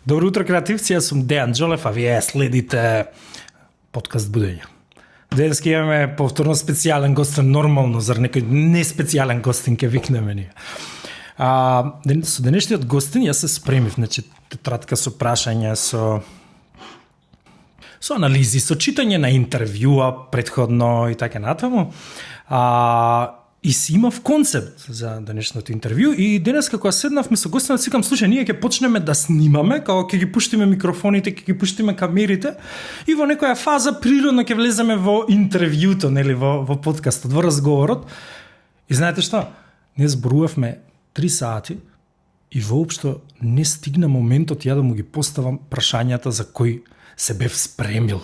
Добро утро, креативци, јас сум Дејан Џолев, а вие следите подкаст Будење. Денеска имаме повторно специјален гостин, нормално, зар некој не специјален гостин ке викнеме ние. Со денешниот гостин јас се спремив, значи тетрадка со прашања, со анализи, со читање на интервјуа предходно и така натаму. И си имав концепт за денешното интервју и денеска кога седнавме со гостинот си викам, слушај, ние ќе почнеме да снимаме, како ќе ги пуштиме микрофоните, ќе ги пуштиме камерите и во некоја фаза природно ќе влеземе во интервјуто, нели, во подкастот, во разговорот. И знаете што? Ние зборувавме 3 сати и воопшто не стигна моментот ја да му ги поставам прашањата за кои се бев спремил.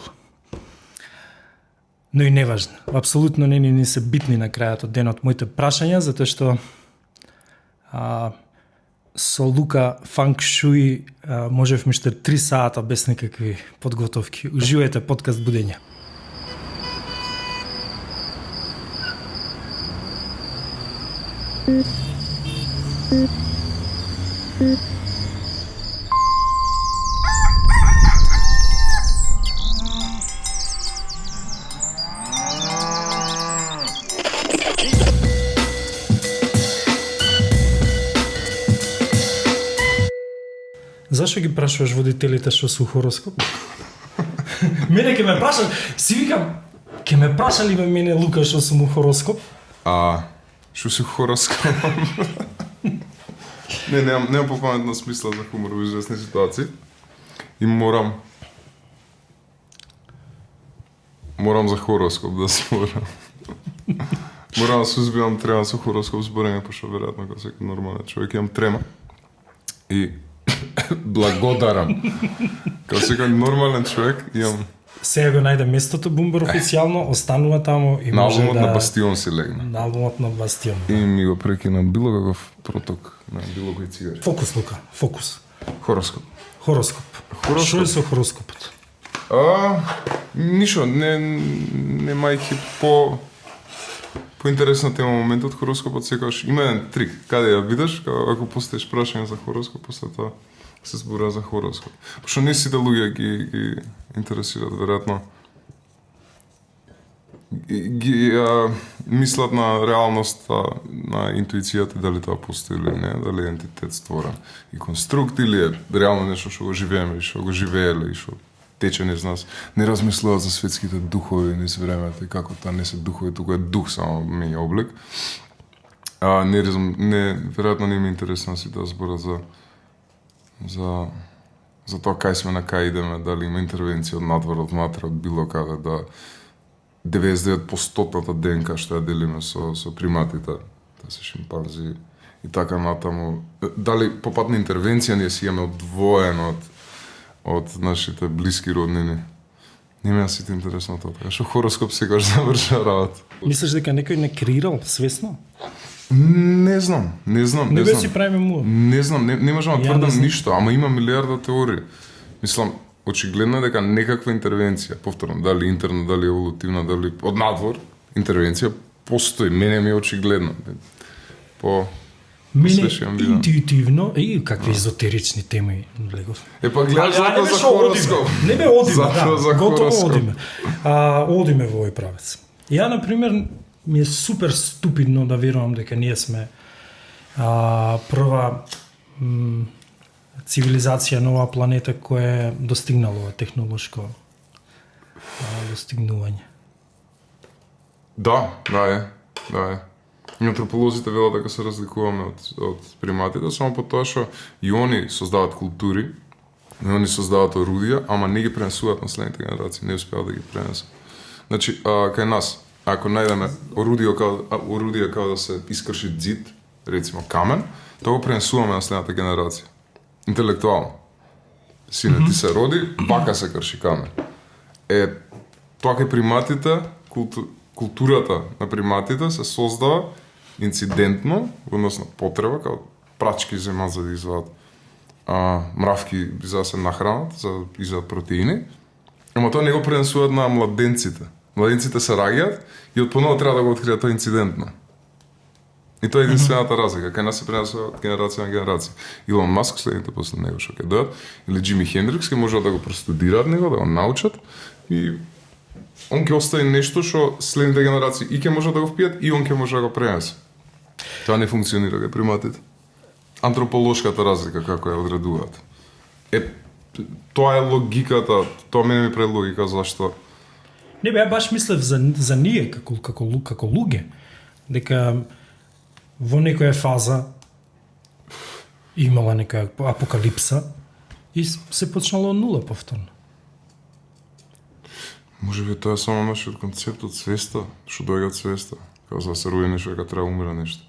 Но и неважно, апсолутно не се битни на крајот од денот моите прашања, затоа што со Лука Фанк Шуи можевме уште 3 сата без никакви подготовки. Уживајте подкаст Будење. Зашо ги прашуваш водителите што су хороскоп? Мене ке ме прашат, си викам, ке ме прашали мене Лука што сум у хороскоп? Што су хороскоп? Немам попаметна смисла за хумор во известни ситуации. И морам за хороскоп да зборам. Морам да сузбивам трема со хороскоп зборење, пошто веројатно како секој нормален човек имам трема. И благодарам. Како секој нормален човек имам. Сега го најде местото Бумбар официјално, останува таму и на може албумот да... на Бастион си легна. На албумот на Бастион. И ми го прекина било каков проток на било кој цигари. Фокус, Лука, фокус. Хороскоп. Хороскоп. Што е со хороскопот? Ништо, не мајки по интересна тема моментот хороскопот секогаш има еден трик. Каде ја видиш, ако поставиш прашање за хороскоп, после тоа се зборува за хороскоп. Пошто не сите луѓе ги интересираат веројатно. Мислат на реалноста, на интуицијата, дали тоа постои или не, дали е ентитет створен и конструкт или е реално нешто што го живееме, што го живееле и што тече низ нас. Не размислуваат за светските духови низ времето и како тоа не се духови, туку е дух само меѓа облик. Веројатно не ми е интересно си да зборат за тоа кај сме, на кај идеме, дали има интервенција од надвор, од внатре, од било каде, да 99% ДНК што ја делиме со приматите, да се шимпанзи и така натаму. Дали по пат на интервенција ние си имаме одвоено од нашите блиски роднини. Не ме сите интересно тоа. Така што хороскоп секогаш завршува работа. Мислиш дека некој не креирал свесно? Не знам. Не бе си правиме му. Не знам, не можам да тврдам ништо, ама има милиарда теории. Мислам, очигледно е дека некаква интервенција, повторно, дали интерна, дали еволутивна, дали од надвор, интервенција постои. Мене ми е очигледно. Мене интуитивно, и какви езотерични теми влегов. Па гледаш за хороскоп. Не бе, одиме, да, готово одиме. Одиме во овој правец. Ја, например, ми е супер ступидно да верувам дека ние сме прва цивилизација на оваа планета која е достигнала технолошко достигнување. Да е. И антрополозите велат дека се разликуваме од приматите, само по тоа што и они создаваат култури, и они создаваат орудија, ама не ги пренесуваат на следните генерации, не успеа да ги пренесат. Значи, кај нас, ако најдеме орудија како да се искрши ѕид, рецимо камен, тоа го пренесуваме на следната генерација. Интелектуално. Сине ти се роди, вака се крши камен. Тоа кај приматите, културата на приматите се создава инцидентно, односно потреба, како прачки земат за да извадат мравки за да се нахранат, за да извадат протеини, ама тоа не го пренесуваат на младенците. Младенците се раѓаат и од поново треба да го откријат тоа инцидентно. И тоа е единствената разлика. Кај нас се пренесува од генерација на генерација. Илон Маск, следните после него што ќе дојдат, или Джими Хендрикс ќе можат да го простудираат него, да го научат и он ќе остави нешто што следните генерации и ќе можат да го впијат и он ќе може да го пренесе. Тоа не функционира кај приматите. Антрополошката разлика како ја одредуваат. Тоа е логиката, тоа мене ми пред логика зашто Не бе, ја баш мислев за ние како луѓе, дека во некоја фаза имала некоја апокалипса и се почнало од нула повторно. може би тоа е само нашиот концепт од свеста, што доаѓа од свеста. Како за да се роди нешто, дека треба умира нешто.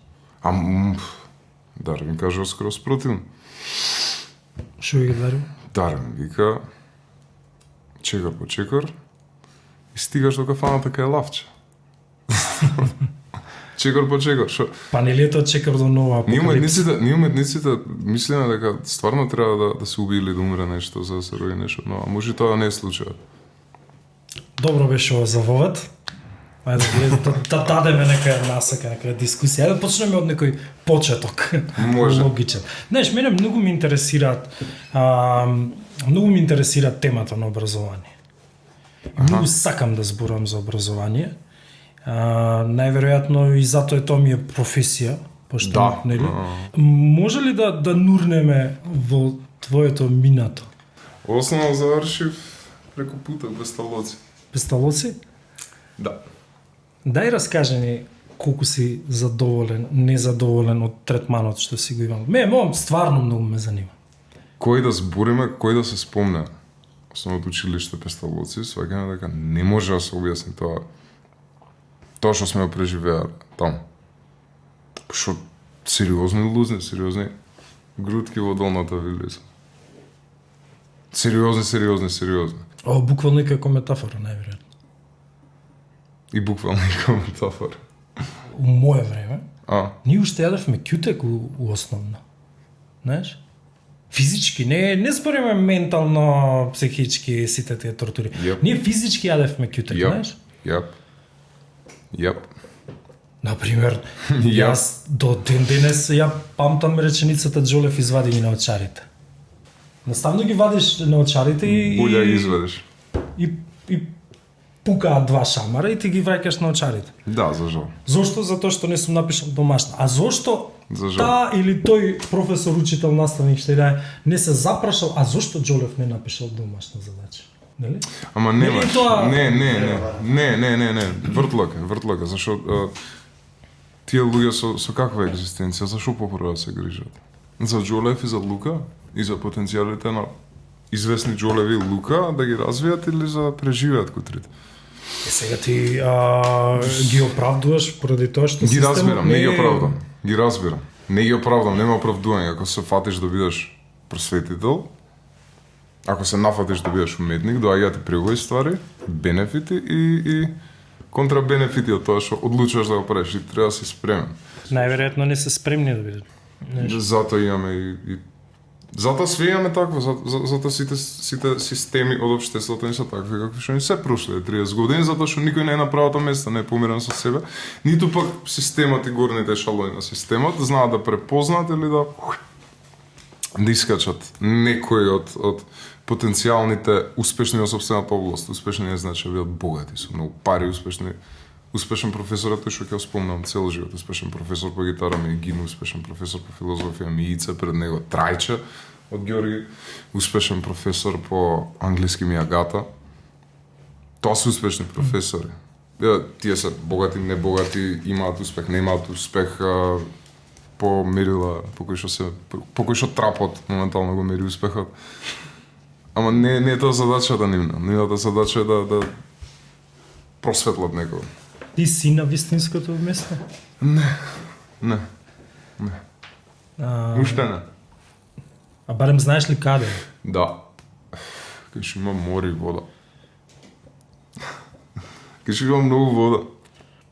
Дарвин кажа скоро спротивно. Што ви ги дари? Дарвин вика чекор по чекор и стигаш до кафаната кај лавче. Чекор по чекор, шо? Па нели е тоа чекор до нова Ние апокалипса? уметниците мислиме дека стварно треба да се убие или да умре нешто за да се роди нешто, но може и тоа да не е случајот. Добро беше ова за вовет. Ајде да дадеме некоја насака, некоја дискусија. Ајде да почнеме од некој почеток. Може. Логичен. Знаеш, мене многу ми интересира темата на образование. Многу сакам да зборувам за образование. Најверојатно и затоа е тоа ми е професија, пошто Да. нели? Може ли да нурнеме во твоето минато? Основно завршив преку пута без столоци. Песталоци? Да. Дај раскажи ни колку си задоволен, незадоволен од третманот што си го имал. Ме стварно многу ме занима. Кој да збориме, кој да се спомне основното училиште Песталоци, сваќаме дека не може да се објасни тоа што сме го преживеале таму. Што сериозни лузни, сериозни грудки во долната вилица. Сериозни. О, буквално и како метафора, најверојатно. И буквално и како метафора. У моје време, А, ние уште јадевме кјутек у основно. Знаеш? Физички, не збориме ментално, психички, сите тие тортури. Јеп. Ние физички јадевме кјутек, знаеш? Јап. Например, Ја. јас до ден денес ја памтам реченицата Џолев извади ги наочарите. Наставно ги вадиш наочарите и Болја ги изведеш. и пукаат два шамара и ти ги враќаш наочарите. Да, за жал. Зошто? Затоа што не сум напишал домашно. А зошто За жал. таа или тој професор, учител, наставник што и да е, не се запрашал, а зошто Џолев не напишал домашна задача? Нели? Ама Нели немаш. тоа- Не. Вртлок е, зашо тие луѓе со каква екзистенција, зашо попрво да се грижат? За Џолев и за Лука и за потенцијалите на известни Џолеви и Лука да ги развијат или за да преживеат кутрите? Сега ти ги оправдуваш поради тоа што Ги системот разбирам, не ги оправдам. Ги разбирам. Не ги оправдам, нема оправдување. Ако се фатиш да бидеш просветител, ако се нафатиш да бидеш уметник, доаѓаат ти преубави ствари, бенефити и контрабенефити од тоа што одлучуваш да го правиш и треба да си спремен. Најверојатно не се спремни да бидат. Затоа имаме и затоа све имаме такво, затоа сите системи од општеството не се такви какви што ни се прошле 30 години, затоа што никој не е на правото место, не е помирен со себе, ниту пак системот и горните ешалони на системот знаат да препознаат или да искачат некои од потенцијалните успешни во сопствената област. Успешни не значи да бидат богати, со многу пари, успешен професор е тој што ќе спомнам цел живот, успешен професор по гитара ми Гину, успешен професор по филозофија ми Ица, пред него Трајче од Ѓорги, успешен професор по англиски ми Агата. Тоа се успешни професори. Тие се богати, не богати, имаат успех, немаат успех, по мерила по кој што трапот моментално го мери успехот. Ама не е тоа задачата нивна. Нивната задача е да просветлат некој. Ти си на вистинското место? Не. Уште не. А барем знаеш ли каде? Да. Кај што има море и вода. Кај што има многу вода.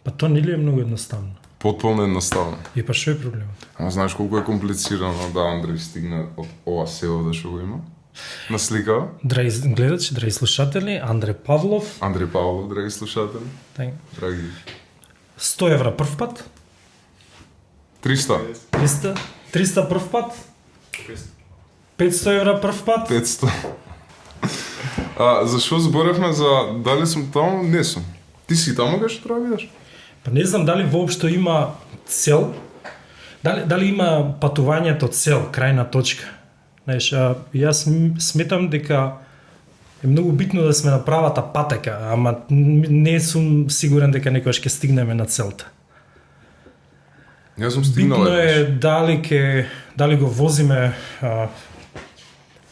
Па тоа не ли е многу едноставно? Потполно едноставно. И па што е проблемот? Ама знаеш колку е комплицирано да Андреј стигне од ова село да што го има? На слика Драги гледачи, драги слушатели, Андре Павлов, Андреј Павлов, драги слушатели, тај, драги 100 евра прв пат, 300. 300 прв пат? 500 евра прв пат? 500. Зашо зборевме за дали сум таму? Не сум. Ти си таму кај што треба да бидеш? Па не знам дали воопшто има цел, дали има патувањето цел, крајна точка. Знаеш, јас сметам дека е многу битно да сме на правата патека, ама не сум сигурен дека некогаш ќе стигнеме на целта. Јас сум стигнал. Битно е дали го возиме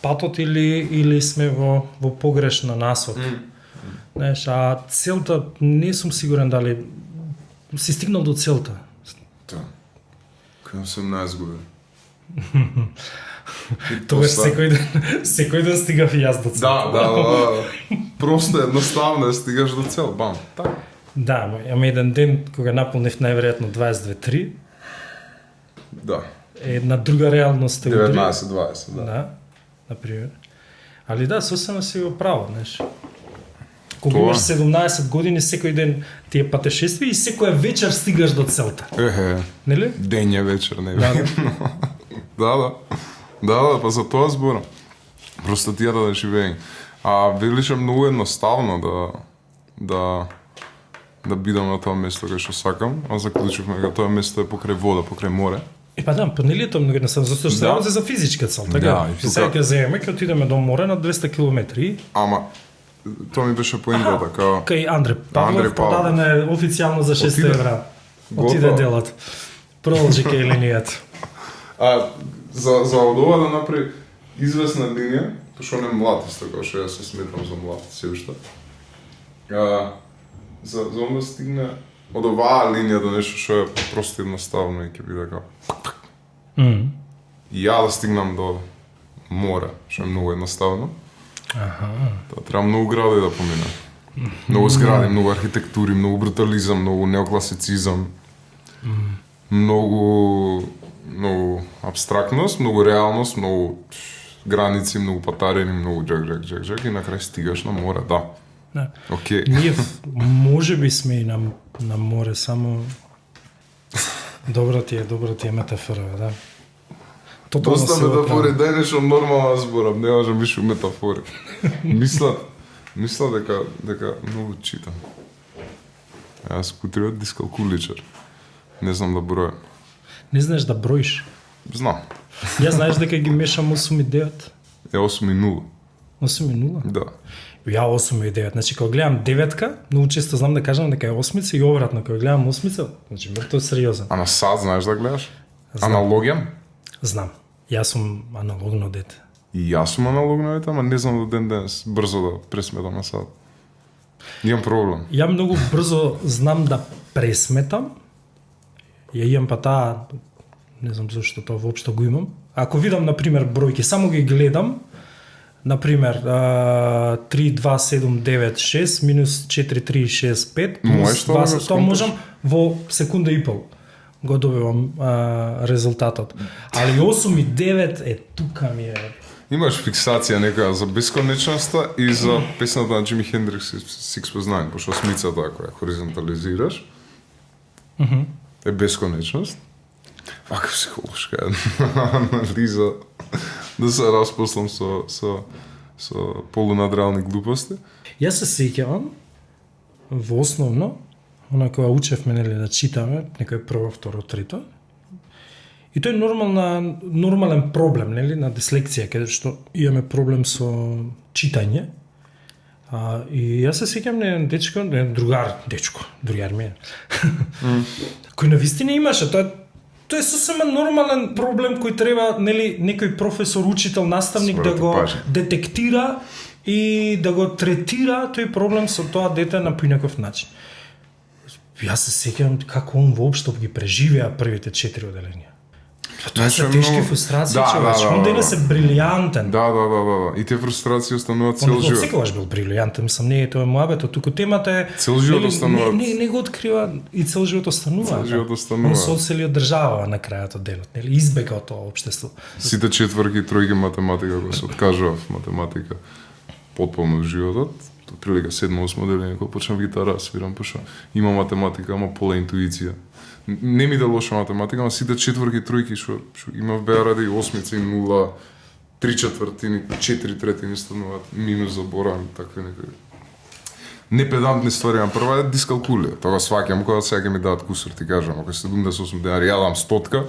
патот или сме во погрешна насока. Знаеш, а целта не сум сигурен дали си стигнал до целта. Да. Кај 18 години. Тогаш секој ден стигав и јас до целта. Да. Просто едноставно да стигаш до цел, бам. Така. Да, ама еден ден кога наполнив најверојатно 22-3, Да. е една друга реалност. 19-20, да. Да, например. Али да, сосема си го право, знаеш. Кога Тоа. имаш 17 години, секој ден ти е патешествие и секоја вечер стигаш до целта. Нели? Дења вечер, не Да, ве. Да. Да, па за тоа зборам. Просто тие да живееме. Велиш е многу едноставно да бидам на тоа место кај што сакам, а заклучивме дека тоа место е покрај вода, покрај море. па да, па нели е тоа многу едноставно, затоа што Да. се работи за физичка цел, така? Да, и тука- Сега ќе земеме, ќе отидеме до море на 200 километри. Ама тоа ми беше поинтата, као Кај Андре Павлов Андре Павлов. продаден е официјално за 600 Отиде. евра. Отиде Готово. делот. Продолжи кај линијата. за од ова да направи известна линија, пошто он е млад исто како што јас се сметам за млад се уште. За он да стигне од оваа линија до нешто што е просто едноставно и ќе биде како и ја да стигнам до море, што е многу едноставно. Тоа треба многу градови да помине. Многу згради, многу архитектури, многу брутализам, многу неокласицизам. Многу абстрактност, многу реалност, многу граници, многу патарени, многу джак и на крај стигаш на море, да. Да. Океј. Ние може би сме и на море, само добра ти е метафора, да. Тотално Доста се метафори, оправда. дај нешто нормално да зборам, не можам више метафори. Мисла дека многу читам. Јас патриот дискалкуличар. Не знам да бројам. Не знаеш да броиш. Знам. Ја знаеш дека ги мешам 8 и 9. Е 8 и 0. 8 и 0? Да. Ја 8 и 9. Значи, кога гледам деветка, многу често знам да кажам дека е осмица и обратно, кога гледам осмица, значи мртво е сериозен. А на сад знаеш да гледаш? Знам. Аналоген? Знам. Јас сум аналогно дете. И јас сум аналогно дете, ама не знам до ден денес брзо да пресметам на сад. Имам проблем. Ја многу брзо знам да пресметам. Ја имам па таа, не знам зашто тоа воопшто го имам. Ако видам, например, бројки, само ги гледам, например, 3, 2, 7, 9, 6, минус 4, 3, 6, 5, Можеш тоа да го тоа сконташ? можам во секунда и пол го добивам резултатот. Али 8 и 9 е тука ми е. Имаш фиксација некоја за бесконечноста и за песната на Джими Хендрикс Six was Nine, пошто осмицата ако ја хоризонтализираш, е бесконечност. Вака психолошка анализа да се распослам со полунадреални глупости. Јас се сеќавам во основно, она кога учевме нели да читаме, некој прво, второ, трето. И тој е нормален проблем, нели, на дислексија, каде што имаме проблем со читање. И јас се сеќавам на еден дечко, на еден другар ми е, кој навистина имаше, тоа е сосема нормален проблем кој треба, нели, некој професор, учител, наставник Според да го пажа. детектира и да го третира тој проблем со тоа дете на поинаков начин. Јас се сеќавам како он воопшто ги преживеа првите 4 оделенија. Тоа се Значи, тешки многу- фрустрации, Да, човече. да, Он да, денес да. е брилијантен. Да. И тие фрустрации остануваат цел Он живот. секогаш бил брилијантен, мислам, не е тоа муабетот, туку темата е Цел живот нели, остануваат. Не го открива и цел живот останува. Цел живот да. останува. Он се одсели од држава на крајот од денот, нели, избега од тоа општество. Сите четврки, тројки математика, кога се откажува математика потполно од животот, прилика 7-8 делење, кога почнав гитара, свирам, пошто има математика, ама пола интуиција. Не ми да лоша математика, ама сите четворки, тројки што имав беа ради 8 и 0, 3/4, 4/3 стануваат, минус заборавам, такви некои непедантни ствари. Прва е дискалкулија, тоа сваќам кога сега ќе ми дадат кусур, ти кажам, ако 78 денари, ја дам 100,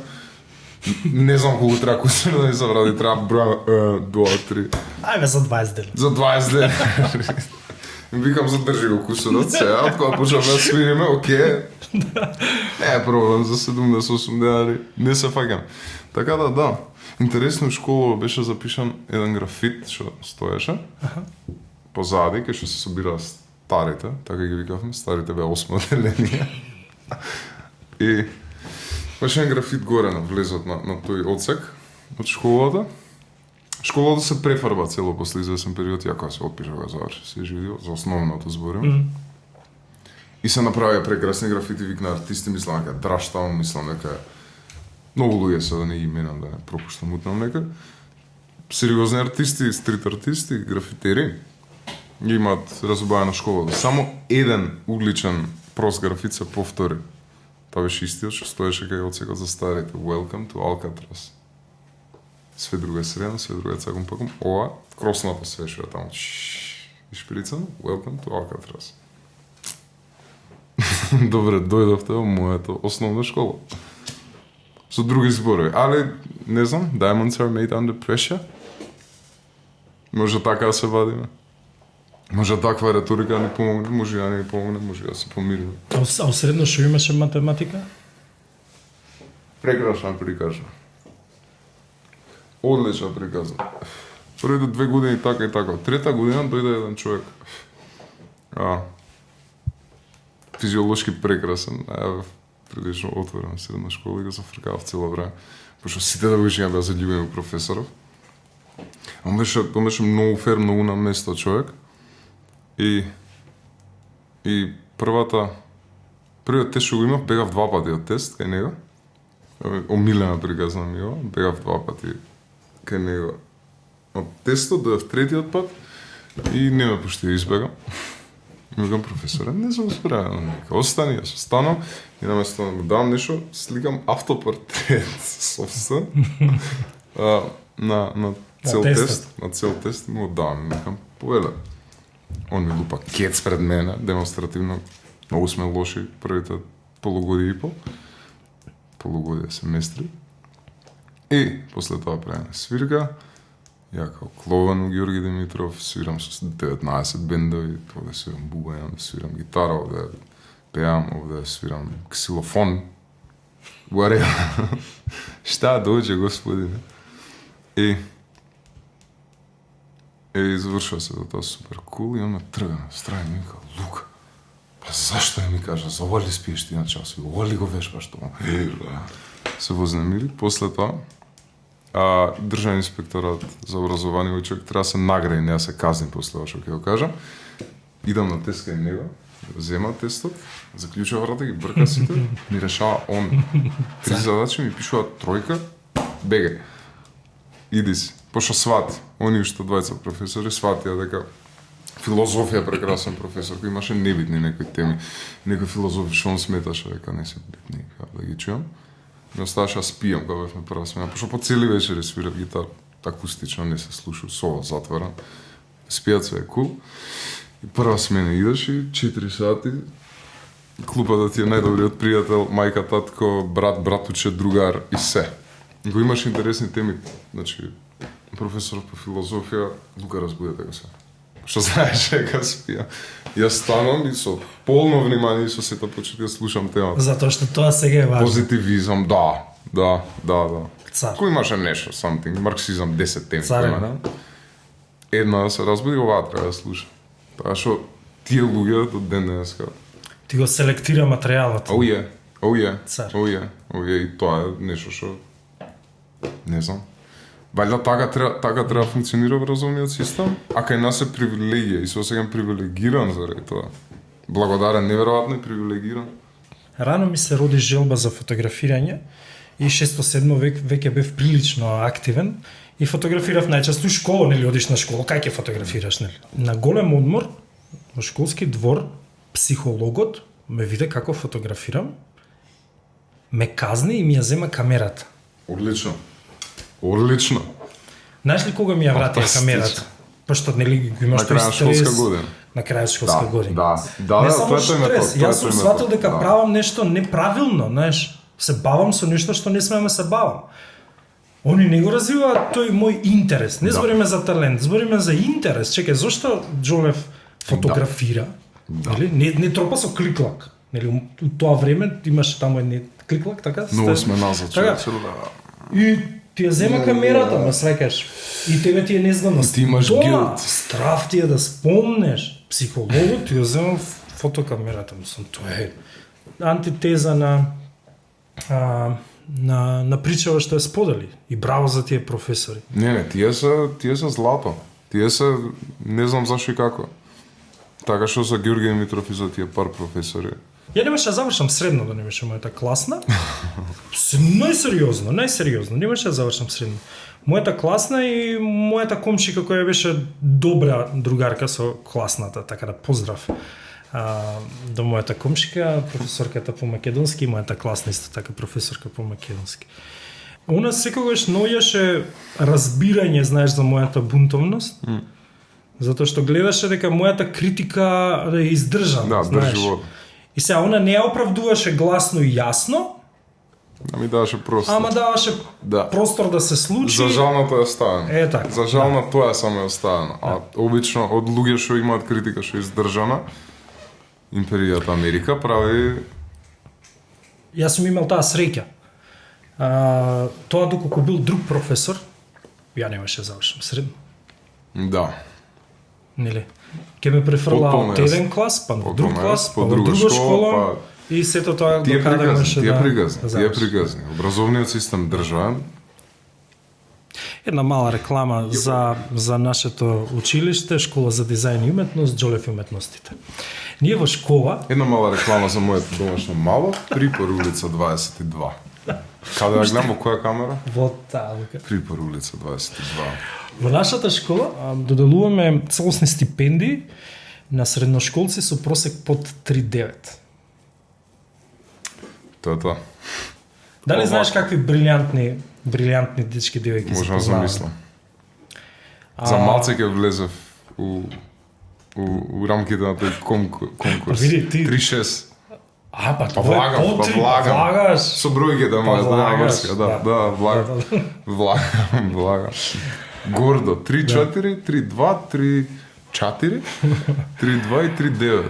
не знам колку треба кусур да ми се вради, треба броја 2, 3. Ајде за 20 дена. За 20 денари. Викам, задржи го кусурот сега, од кога почнав да свириме, окей. Не е проблем за 78 денари, не се фаќам. Така да. Интересно в школа беше запишан еден графит што стоеше. Позади, кај што се собираа старите, така ги викавме, старите беа 8 одделение. И беше еден графит горе на влезот на тој одсек од школата. Школата се префарба цело после извесен период, ја кога се отпишав го заврши, се живио, за основното зборим. И се направија прекрасни графити, викна артисти, мислам дека Драштаун, мислам дека многу луѓе се, да не ги именам, да не пропуштам утнам нека. Сериозни артисти, стрит артисти, графитери, ги имаат разобајана школата. Само еден угличен прост графит се повтори. Тоа беше истиот што стоеше кај одсекот за старите. Welcome to Alcatraz. Све друго е средно, све друго е цаком паком. Ова, кросната све што е таму. И шпирицано, welcome to Alcatraz. Добре, дојдовте во мојата основна школа. Со други зборови, али не знам, diamonds are made under pressure. Може така да се вадиме. Може таква реторика да ни помогне, може да не ни помогне, може да се помириме. А у средно што имаше математика? Прекрасна приказна. Одлична приказна. Првите 2 години така и така. Трета година дојде еден човек. Физиолошки прекрасен, прилично отворен средна школа и го зафркав цело време. Пошто сите да го беа заљубени во професоров. Он беше многу фер, многу на место човек. И првиот тест што го имав, бегав 2 пати од тест кај него. Омилена приказна ми го, бегав 2 пати кај него. Од тестот дојав третиот пат и не ме пушти да избегам. И викам, професоре, не сум справен, нека остани, јас останам и наместо да му дам нешто, сликам автопортрет собствен на цел тест, и му давам, викам, повеле. Он ми лупа кец пред мене, демонстративно, многу сме лоши првите полугодие и полугодие семестри. И после тоа правиме свирка. Ја као клован у Георги Димитров, свирам со 19 бендови, овде свирам бубања, свирам гитара, овде пеам, овде свирам ксилофон. Шта дојде, господине. И завршува се до тоа супер кул и он ме трга на страна и ми вика, Лука, па зашто ми кажа, за ова ли спиеш ти на час? Ова ли го вешбаш тоа? Се вознемири, после тоа Државен инспекторат за образование овој човек треба да се награди, не да се казни после ова што ќе го кажам. Идам на тест кај него, зема тестот, заклучува врата, ги брка сите, ми решава он 3 задачи, ми пишува 3, бегај. Иди си. Пошто свати, они што двајца професори сватија дека филозофија прекрасен професор, кој имаше небитни некои теми, некои филозофи што он сметаше дека не се битни, да ги чуам. Ми оставаше да спијам кога бевме прва смена, пошто по цели вечери свирав гитара, акустично, не се слуша, сова затворен. Спијат све е кул. И прва смена идеш и 4 сати, клупата ти е најдобриот пријател, мајка, татко, брат, братуче, другар и се. Го имаш интересни теми, значи, професор по филозофија, Лука разбуде дека се. Што знаеш дека спија. Јас станам и со полно внимание и со сета почетка слушам темата. Затоа што тоа сега е важно. Позитивизам, да. Цар. Кој имаше нешто, something, марксизам, 10 теми. Царен, Една да се разбуди, оваа треба да слуша. Тоа што тие луѓе до ден денеска. Ти го селектира материјалот. Цар. И тоа е нешто што не знам. Валјда така треба функционира образовниот систем, а кај нас е привилегија и се осеќам привилегиран заради тоа. Благодарен, неверојатно и привилегиран. Рано ми се роди желба за фотографирање и 6-7 век веќе бев прилично активен и фотографирав најчесто у школа, нели одиш на школа, кај ќе фотографираш, нели? На голем одмор во школски двор, психологот ме виде како фотографирам, ме казни и ми ја зема камерата. Одлично. Одлично. Знаеш ли кога ми ја вратија Фантастично. камерата? Пошто нели го имаш На крај на тој стрес. школска година. На крај школска година. Да, Не само тоа е метод. стрес, јас сум сватил дека правам нешто неправилно, знаеш, се бавам со нешто што не смеам да се бавам. Они не го развиваат тој мој интерес. Не збориме за талент, збориме за интерес. Чекај, зошто Џолев фотографира? Нели? Не тропа со кликлак. Нели, у тоа време имаше таму едни кликлак, така? Многу сме назад, Така. И ти ја зема камерата, ме свекаш. И тебе ти е незгодно. Ти имаш Дома, гилт. Страв ти е да спомнеш. Психологот ти ја зема фотокамерата, мислам, тоа е антитеза на причава што ја сподели. И браво за тие професори. Не, тие се злато. Тие се не знам зашо и како. Така што за Георги Димитров и за тие пар професори. Ја немаше да завршам средно, да не беше мојата класна. Најсериозно, немаше да завршам средно. Мојата класна и мојата комшика која беше добра другарка со класната, така да поздрав до мојата комшика, професорката по македонски, и мојата класна исто така професорка по македонски. У нас секогаш наоѓаше разбирање, знаеш, за мојата бунтовност, затоа што гледаше дека мојата критика е издржана, Да, знаеш. држи вода. И сега она не ја оправдуваше гласно и јасно, Да ми даваше просто. ама даваше Да. простор да се случи. За жално тоа е оставено. Е, така. За жално тоа е само е оставено. А обично од луѓе што имаат критика што е издржана, империјата Америка прави Јас сум имал таа среќа. Тоа доколку бил друг професор, ја немаше да завршам средно. да. Нели? Ке ме префрла Потполно од јас. еден клас, па на друг Потполно клас, јас, па по во друга друга школа, школа, и сето тоа Тие до каде пригазни, можеше тие да пригазни, тие завршиш. пригазни. Образовниот систем државен, Една мала реклама за нашето училиште, школа за дизајн и уметност, Џолев и уметностите. Ние во школа, една мала реклама за моето домашно мало, Припор улица 22. Каде ја гледам во која камера? во таа лука, Припор улица 22. во нашата школа доделуваме целосни стипендии на средношколци со просек под 3,9. Тоа е тоа. Дали Ова. знаеш какви брилјантни дечки девојки се Можам да познаваме? замислам. За малце ќе влезев у рамките на тој конкурс. Види, ти- 3-6. Па Па тоа е влагам, па потри, влагам. влагаш. Со бројките Па моја влагаш, врска, да, влагам. Влагам. Гордо, 3-4, 3-2, 3-4, 3-2 и 3-9.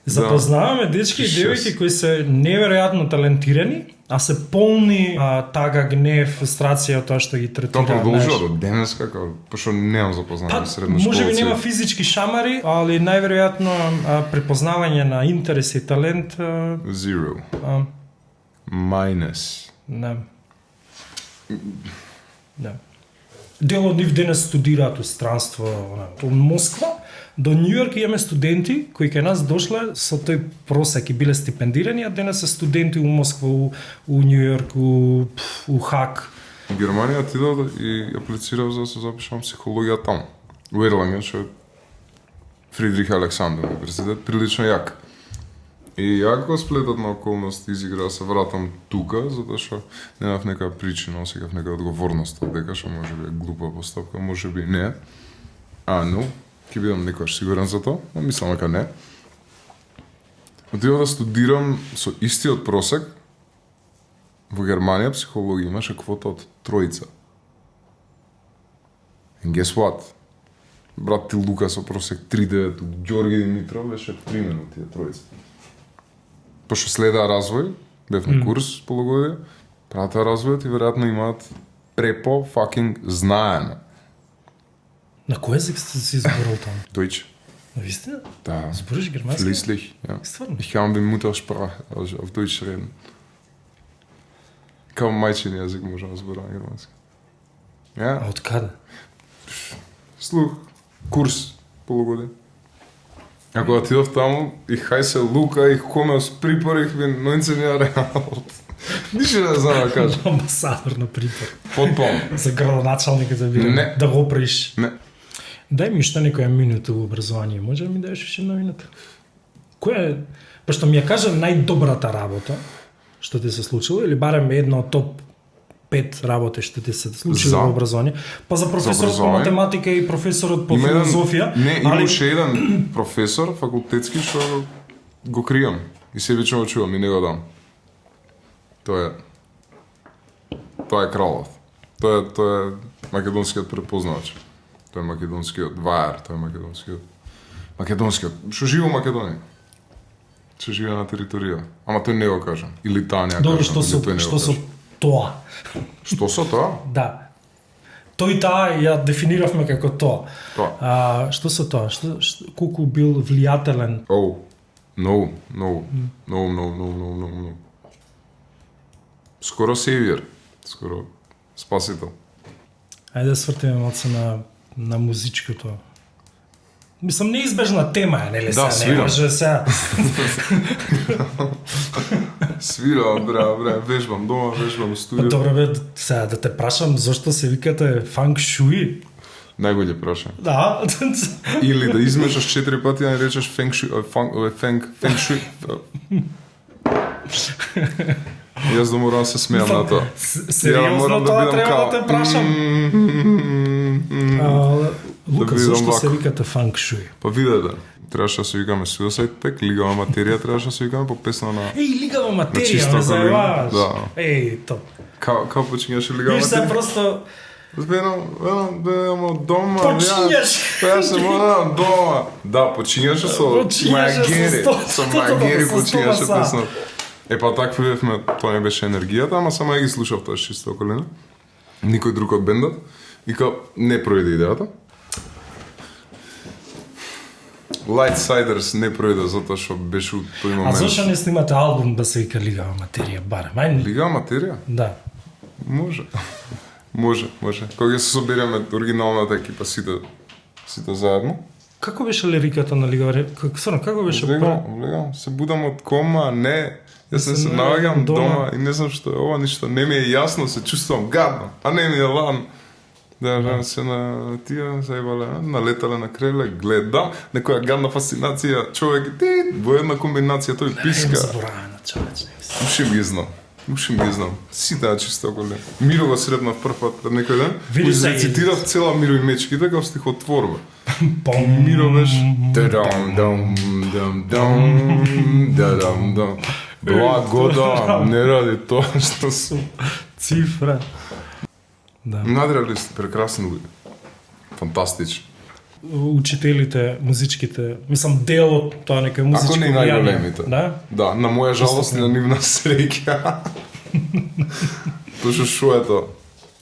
Запознаваме дечки и Шест. девојки кои се неверојатно талентирани, а се полни тага, гнев, фрустрација од тоа што ги Тоа третира. продолжува до денес како, пошто немам запознати Па, средношколци. може би нема физички шамари, али најверојатно препознавање на интерес и талент, Zero. а, Minus. не. Не. Дел од нив денес студираат у странство, од Москва до Њујорк имаме студенти кои кај нас дошле со тој просек и биле стипендирани, а денес се студенти у Москва, у Њујорк, у Хак. В Германија отидов и аплицирав за да се запишам психологија таму. У Ерланген, што е Фридрих Александр универзитет, прилично јак. И ја го сплетот на околности изигра да се вратам тука, затоа што немав нека причина, осекав нека одговорност од дека што може би е глупа постапка, може би не. Но ќе бидам некојаш сигурен за тоа, но мислам дека не. Отидов да студирам со истиот просек. Во Германија психологија имаше квота од 3. And guess what? Брат ти Лука со просек 3,9, Ѓорги Димитров беше примено тие 3. Пошто следа развој, бев на курс полугодие, пратеа развојот и веројатно имаат препо fucking знаене. На кој език сте си изборил таму? Deutsch. Навистина? Да. Збориш германски? Fließlich, ja. Стварно? Ich kann die Muttersprache auf Deutsch reden. Као мајчин јазик можам да зборам германски. Ja. А од каде? Слух, курс, полугодие. Ако отидов таму, и хајсе Лука, и Хомеос Припор, и бин 19 Jahre alt. Ништо не знам да кажам. Амбасадор на Припор. Потполно. За градоначалника да биде. Не. Да го оприш. Не. Дай ми уште некоја минута во образование. Може да ми даеш уште една минута? Која е, пошто ми ја кажа најдобрата работа што ти се случило, или барем една од топ 5 работи што ти се случило во образование, па за професорот по математика и професорот по филозофија. Не, имаше еден професор факултетски што го кријам и себично го чувам и не го дам. Тоа е кралот. Тоа е македонскиот препознавач. Тоа е македонскиот вајар, тоа е македонскиот. Што живе во Македонија? Што живе на територија. Ама тој не го кажа. Или таа не го кажа. Добро, што со тоа? Што со тоа? Да. Тој таа ја дефиниравме како тоа. Тоа. Што со тоа? Колку бил влијателен? No. Скоро севиер. Скоро спасител. Ајде да свртиме малце на музичкото. Мислам, неизбежна тема е, нели? Да, не може сега. Свирам, бре, вежбам дома, вежбам во студио. Добро бе, сега да те прашам, зошто се викате фанк шуи? Најголе праша. Да. Или да измешаш 4 пати да не речеш фенг шуи. Јас да морам да се смеам на тоа. Сериозно тоа треба да те прашам. Лука, зошто се викате фанк шуи? Па видете, требаше да се викаме Suicide Pack, Лигава материја требаше да се викаме по песна на... Лигава материја, ме заебаваш. Да. Топ. Као почињаше Лигава материја? Виж се просто... Ведам дома. Почињаш. Јас се морам дома. Да, почињаше со Магери. Со Магери почињаше песна. Па така видевме, тоа не беше енергијата, ама само ја ги слушав тоа чисто околина. Никој друг од бендот. И не пројде идејата. Lightsiders не пројде затоа што беше у тој момент. А зашто не снимате албум да се вика Лигава материја барем? Лигава материја? Да. Може. Кога се собереме оригиналната екипа сите заедно. Како беше лириката на Лигава? Како беше? Легам, се будам од кома, не. Јас се наоѓам дома и не знам што е ова, ништо не ми е јасно, се чувствувам гадно, а не ми е ладно. Да, се на тие заебале, налетале на креле, гледам, некоја гадна фасцинација, човек, во една комбинација тој писка. Заборавено човече. Ушим ги знам. Сите чисто околе. Миро го сретнав прв пат пред некој ден. Види се рецитирав цела Миро и мечките како стихотворба. Миро беше благода, не ради тоа што сум цифра. Да. Надреалист, прекрасен луѓе. Фантастични. Учителите, музичките, мислам дел од тоа некој музичко влијание. Ако не најголемите. Да? Да, на моја жалост и на нивна среќа. Тоа што е тоа?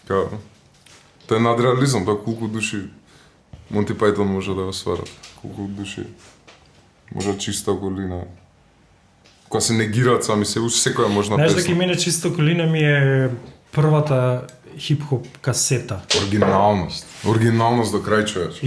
Тоа е надреализам, тоа колку души Монти Пајтон може да го сварат. Колку души може чиста околина. Кога се негираат сами себе, секоја можна песна. Знаеш дека мене чисто околина ми е првата хип-хоп касета. Оригиналност до крај човеч.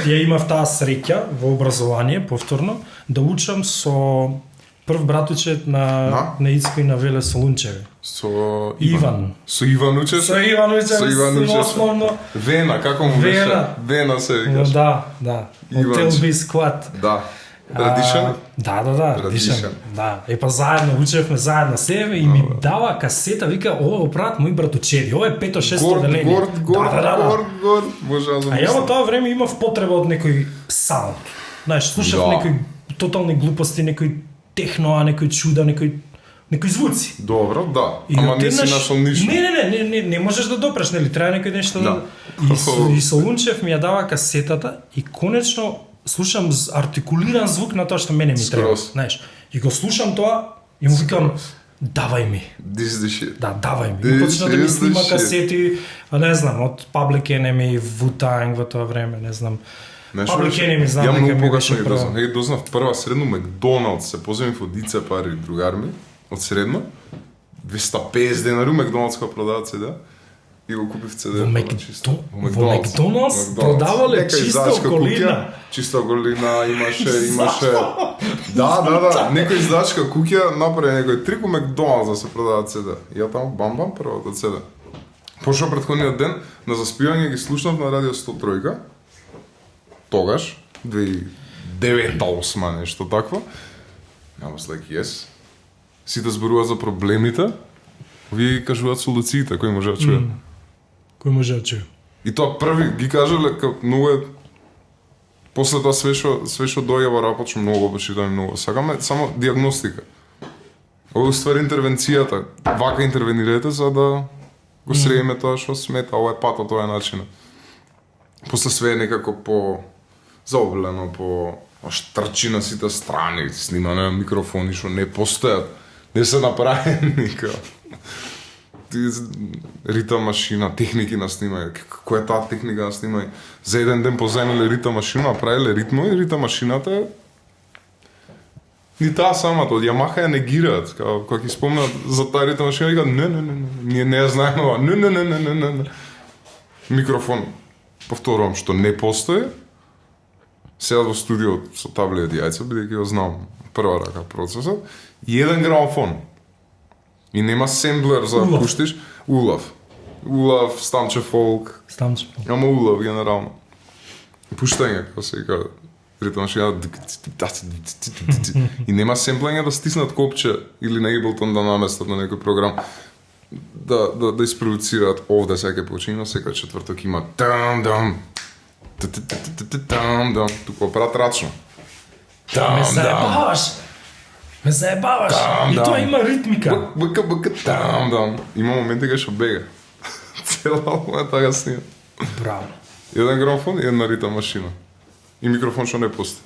Ја имав таа среќа во образование, повторно, да учам со прв братучет на Ицко и на Веле Солунчеви. Со Иван. Со Иван учеш? Со Иван учеш. Основно. Вена, како му беше? Вена се викаш. Да. Hotel B Squad. Да. Радишан? Да, Радишан. Да. Па заедно учевме заедно себе и ми дава касета, вика, ова брат мој братучеди, ова е 5-6 деление. Горд, може да. А ја во тоа време имав потреба од некој саунд. Знаеш, слушав некои тотални глупости, некој техно, некој чуда, некои звуци. Добро, да. Ама не си нашол ништо. Не можеш да допреш, нели? Треба некој нешто да. И Солунчев ми ја дава касетата и конечно слушам артикулиран звук на тоа што мене ми треба, знаеш. И го слушам тоа и му викам давај ми. This the shit. Да, давај ми. И почна да ми снима касети, не знам, од Public Enemy, Wu-Tang во тоа време, не знам. Public Enemy знам дека ми беше прво. Ја дознав прва средно Макдоналдс, се поземив од Ице пари другари ми, од средно, 250 денари Макдоналдс која продават седа. И го купив CD. Во Макдоналдс продавале чиста околина. Чиста околина имаше. Да, некој издачка куќа направи некој трик у Макдоналдс да се продават CD. И ја таму бам првото CD. Пошто претходниот ден на заспивање ги слушнав на радио 103. Тогаш 2009-2008 нешто такво. I was like, yes. Сите зборуваат за проблемите, овие ги кажуваат солуциите, кои може да чуе. Кој може да чуе? И тоа први ги кажале како многу е после тоа све што доаѓа во рапот, што многу обичам и многу сакаме, само диагностика. Ова е ствари интервенцијата. Вака интервенирате за да го средиме тоа што смета, ова е патот, тоа е начинот. После све е некако по заоблено, по штрчи на сите страни, снимане на микрофони што не постојат, не се направени никако. Ритам машина, техники на снимање. Која е таа техника на снимање? За еден ден позајмиле ритам машина, направиле ритмо и ритам машината ни таа самата, од Ямаха ја негираат. Кога ќе спомнат за таа ритам машина, викаат не, ние не ја знаеме ова. Не. Микрофон, повторувам, што не постои. Седат во студио со таблет и јајца, бидејќи го знам прва рака процесот, и еден грамофон. И нема семблер за да пуштиш. Улав, Станче фолк. Ама улав, генерално. Пуштање, како се вика, ритам машина. И нема семплење да стиснат копче или на Ableton да наместат на некој програм. Да испровоцираат овде секој почино, секој четврток има дам. Тука опрат рачно. Ме заебаваш! И тоа има ритмика. Бк, има моменти кај што бега. Цела моја тага снима. Браво. Еден грамофон и една ритам машина. И микрофон што не пусти.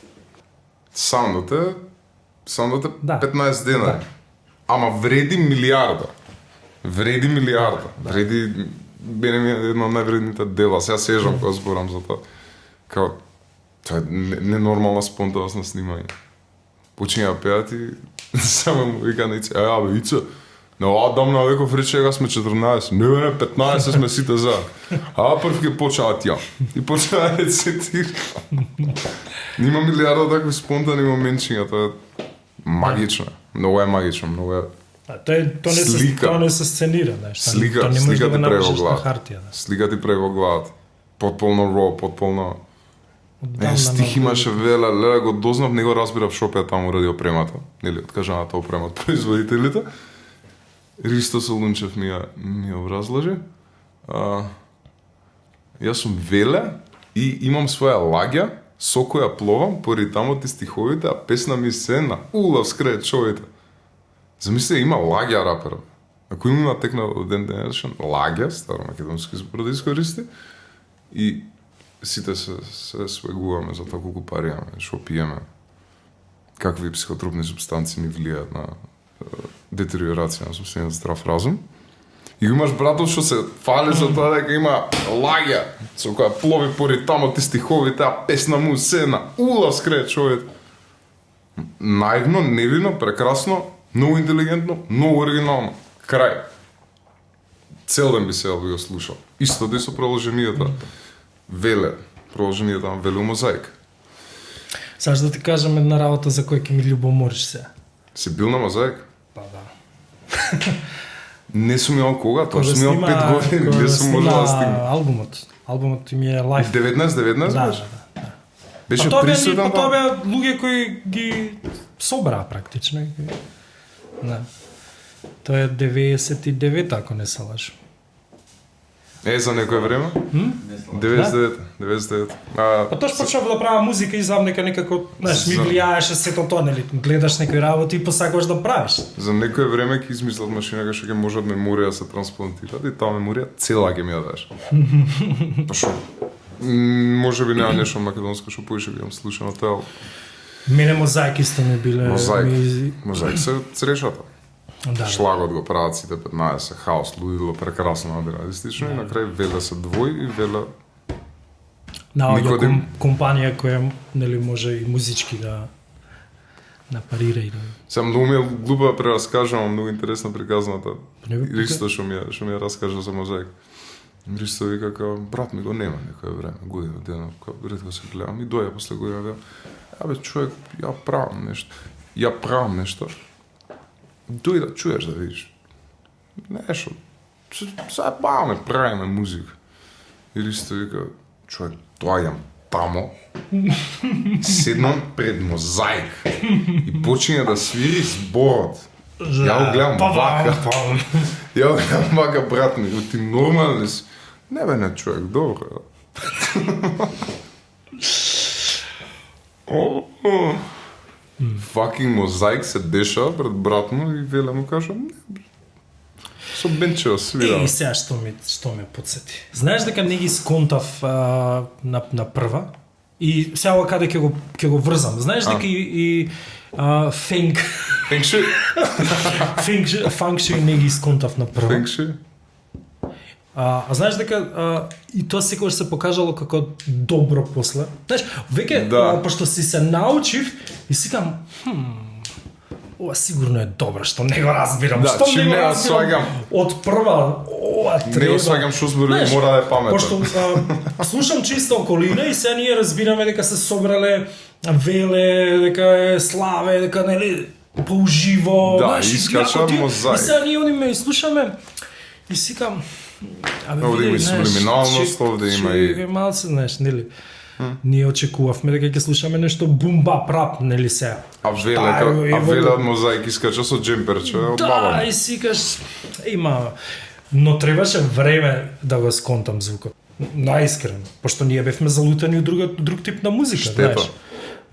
Саундот е 15 дена. Да. Ама вреди милиарда. Вреди, бене ми е една од највредните дела. Сега сежам кога зборам за тоа. Као, тоа е ненормална спонтаност на снимање. Почиња да пеат и само му вика на Ице, бе, Ице, на оваа дамна веков рече сме 14, не, 15 сме сите за. Прв ке почнаа тја. И почнаа да рецитира. Нима милиарда такви спонтани моментчиња, тоа е магично. Многу е магично, многу е Тоа не се сценира, знаеш. Слика ти прави во главата. Слика ти прави во главата. Потполно ро, потполно... Стих имаше леле го дознав, не го разбирав шо пеа таму ради опремата. Нели, откажаната опрема од производителите. Ристо Солунчев ми ја образложи. Јас сум веле и имам своја лагја со која пловам по ритамот и стиховите, а песна ми се на улав скрее човите. Замисли, има лагја рапер. Ако има текна од ден денешен, лагја, старо македонски збор да искористи, и сите се свегуваме за тоа колку пари имаме, шо пиеме, какви психотропни субстанции ни влијаат на детериорација на собствениот здрав разум. И имаш братот што се фали за тоа дека има лагја со која плови по ритамот и стиховите, а песна му се на улав скрее човек. Наивно, невино, прекрасно, многу интелигентно, многу оригинално. Крај. Цел ден би седел би го слушал. Исто да и со проложенијата. Веле. Проложенијата на Веле Мозаик. Саш да ти кажам една работа за која ќе ми љубомориш се. Си бил на Мозаик? Па да. Не сум имал кога, тоа сум имал 5 години, не сум можел да стигнам. Албумот ми е лайф. 19 Да. Беше Па присутен тоа беа луѓе кои ги собраа практично. Да. Тоа е 99, ако не се лажам. За некое време? 99. Па тош почнав да правам музика и знам дека некако, знаеш, ми влијаеше сето тоа, нели, гледаш некои работи и посакуваш да правиш. За некое време ќе измислат машина кај што ќе може од меморија се трансплантира и таа меморија цела ќе ми ја дадеш. Па шо? Може би нема нешто македонско што поише би јам слушано тоа. Мене Мозаик исто ми биле... Мозаик се црешата. Да, Шлагот го прават сите 15, хаос, лудило, прекрасно надреалистично и на крај Веле се двој и Веле... Наоѓа компанија која нели може и музички да парира и да... Сега многу ми е глупо да прераскажам, многу интересна приказната. Ристо што ми ја раскажа за Мозаик. Ристо вика како брат ми го нема некој време, година, дена, ретко се гледам и доја после година веа. Абе човек, ја правам нешто. Дој да чуеш да видиш. Нешто. Сега баваме, правиме музика. И Ристо вика, човек, доаѓам тамо, седнам пред мозаик и почине да свири зборот. Ја го гледам вака. Ја го гледам вака, брат ми, ти нормален си? Не бе, не, човек, добро. Факинг мозаик се дешава пред брат му и веле му кажа, не, со бенчево свира. Сега што ме подсети. Знаеш дека не ги сконтав на прва и сега каде ќе го врзам. Знаеш дека и фенг Фенкши? фанкши не ги сконтав на прва. Фенкши? А знаеш дека и тоа секогаш се покажало како добро после. Знаеш, веќе Да. пошто си се научив и сикам, ова сигурно е добро, што не го разбирам. Да, што чим не го не ја разбирам сваѓам. од прва, ова Не треба. го сваѓам што збори, Знаеш, мора да е паметен. Пошто слушам чиста околина и сега ние разбираме дека се собрале Веле, дека е Славе, дека нели поуживо, Да, знаеш, искача јако ти- мозаик. И сега ние одиме и слушаме и сикам, Овде има и знаеш, сублиминалност, овде има и- чекај малце, знаеш, нели? Ние очекувавме дека ќе слушаме нешто бумба прап, нели сега. А Е, Веле од мозаик искача со джемперче од Да, баба и ми. сикаш, има, но требаше време да го сконтам звукот. Наискрено, пошто ние бевме залутани од друг тип на музика, Штета. знаеш.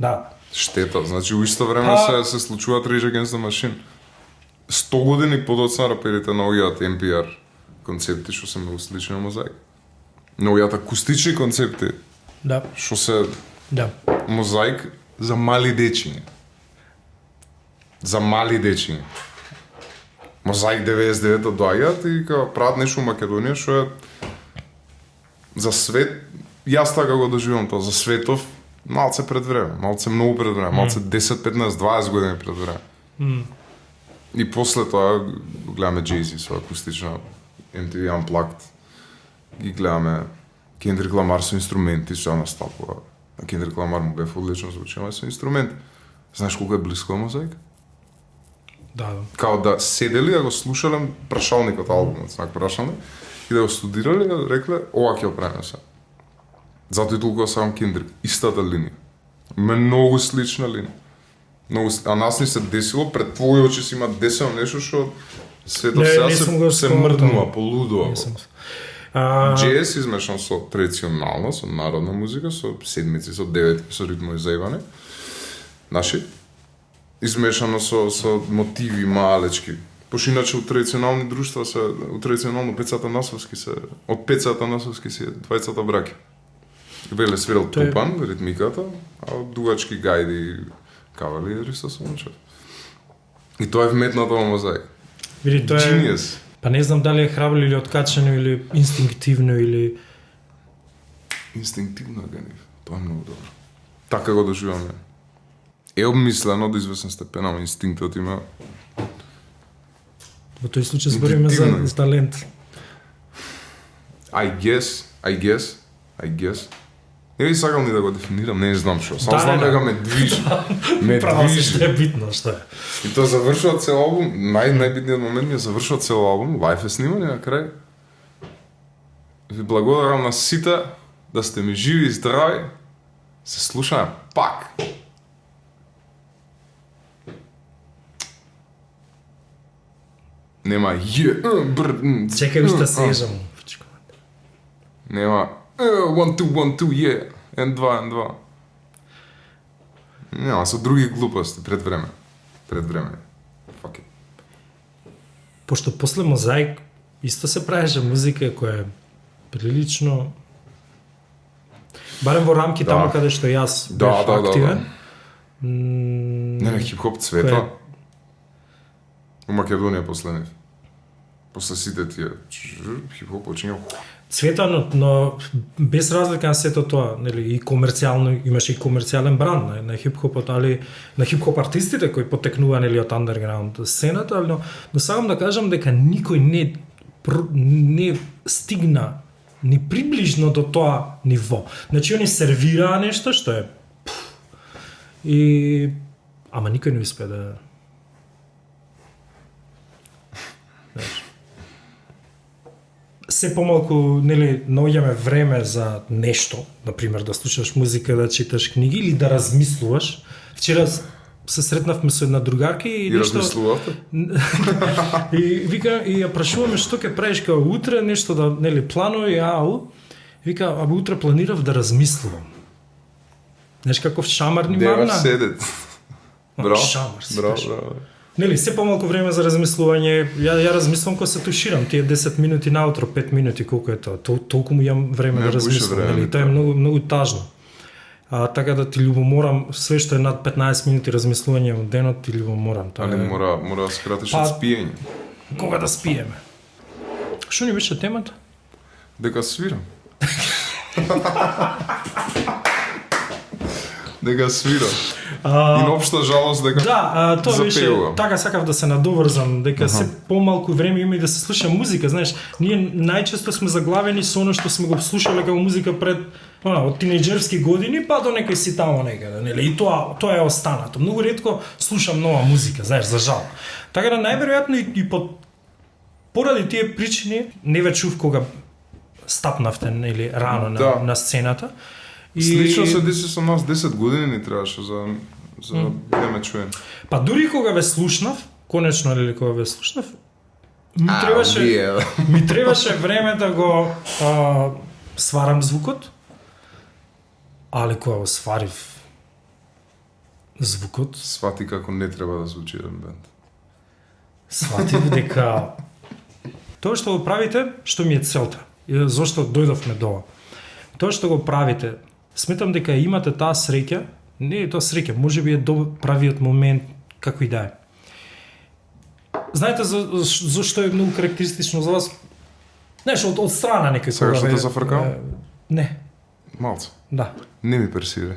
Да. Штета, значи у исто време се случуваат Rage Against the Machine. 100 години подоцна раперите наоѓаат NPR концепти што се многу слични на мозаик. Наоѓаат акустични концепти Да, што се да. мозаик за мали дечиња. За мали дечиња. Мозаик 99 доаѓаат и као прават нешто у Македонија што е за свет, јас така го доживам тоа, за светов малце пред време, малце многу пред време, малце 10, 15, 20 години пред време. И после тоа гледаме Jay-Z со акустична MTV Unplugged. Ги гледаме Kendrick Lamar со инструменти, што настапува. На Kendrick Lamar му бев одлично звучи, ама со инструменти. Знаеш колку е близко до мозаик? Да, да. Као да седели да го слушале прашалникот албумот, знак прашалник, и да го студирале и да рекле, ова ќе го правиме се. Затоа и толку сакам Kendrick, истата линија. Многу слична линија. А нас ни се десило, пред твои очи си има десено нешто што светов Не, сега не сум го се сконтал. мрднува, полудува. Не сум. Джез измешан со традиционална, со народна музика, со седмици, со деветки, со ритмо и заебане. Наши. Измешано со мотиви малечки. Пошто иначе у традиционални друштва се, у традиционално пецата насовски се, од пецата насовски се двајцата браќа. Веле свирал Тој е- тупан, ритмиката, а од дугачки гајди кавали Ристо Сончев. И тоа е вметнато во мозаик. Види, тоа е... Genius. Па не знам дали е храбро или откачено или инстинктивно или... Инстинктивно е генив. Тоа е многу добро. Така го доживаме. Е обмислено до известен степен, ама инстинктот има Во тој случај збориме Интуитивно. за талент. I guess. Не би сакал ни да го дефинирам, не знам што. Само Да, знам да. дека ме движи. Ме Право се движи. што е битно, што е. И тоа завршува цел албум, најбитниот момент ми е завршува цел албум, лајф е снимање на крај. Ви благодарам на сите да сте ми живи и здрави. Се слушаме пак. Нема Чекај уште сежам. Нема 1 2 1 2 yeah. N2. Нема со други глупости пред време. Fuck it. Пошто после мозаик исто се правеше музика која е прилично барем во рамки Да. таму каде што јас Да, бев да, да, активен. Не, хип-хоп цвета. Кој е? У Македонија после нив. После сите тие хип-хоп почиња. Цвета, но без разлика на сето тоа, нели, и комерцијално, имаше и комерцијален бранд на хип-хопот, али на хип-хоп артистите кои потекнува нели од андерграунд сцената, но сакам да кажам дека никој не стигна ни приближно до тоа ниво. Значи они сервираа нешто што е и ама никој не успе да знаеш. се помалку, нели, наоѓаме време за нешто, например да слушаш музика, да читаш книги или да размислуваш. Вчера се сретнавме со една другарка и нешто размислувавте? и вика и ја прашуваме што ќе правиш као утре, нешто да, нели, планови, вика, абе утре планирав да размислувам. Знаеш каков шамар ни Дева марна? седет. Браво. Шамар, Браво, кажа. браво. Нели, се помалку време за размислување. Ја размислувам кога се туширам, тие 10 минути наутро, 5 минути, колку е тоа. Толку му имам време Не да пуше размислувам, време, нели, тоа е многу тажно. Така да ти љубоморам, све што е над 15 минути размислување во денот ти љубоморам. Тоа Али е мора да скратиш Па- од спиење. кога да спиеме. Што ни беше темата? Дека свирам. Дека свирам. И на општа жалост дека Да, тоа беше, запевувам. така сакав да се надоврзам, дека се помалку време има и да се слуша музика, знаеш, ние најчесто сме заглавени со оно што сме го слушале како музика пред, од тинејџерски години па до некој си тамо некаде, нели? И тоа е останато. Многу ретко слушам нова музика, знаеш, за жал. Така да најверојатно и поради тие причини не ве чув кога стапнавте нели рано Да. на сцената. Слично се деси со нас 10 години ни требаше за да ме чуем. Па дури кога ве слушнав, конечно или кога ве слушнав, ми требаше време да го сварам звукот, али кога го сварив звукот, Свати како не треба да звучи еден бенд. сватив дека тоа што го правите, што ми е целта, и зошто дојдовме до ова. Тоа што го правите, сметам дека имате таа среќа, не е тоа среќа, можеби е правиот момент, како и да е. Знаете зашто е многу карактеристично за вас? Знаеш, од страна некој Сакаш да те зафркам? Не, Малце. да. Не ми персире.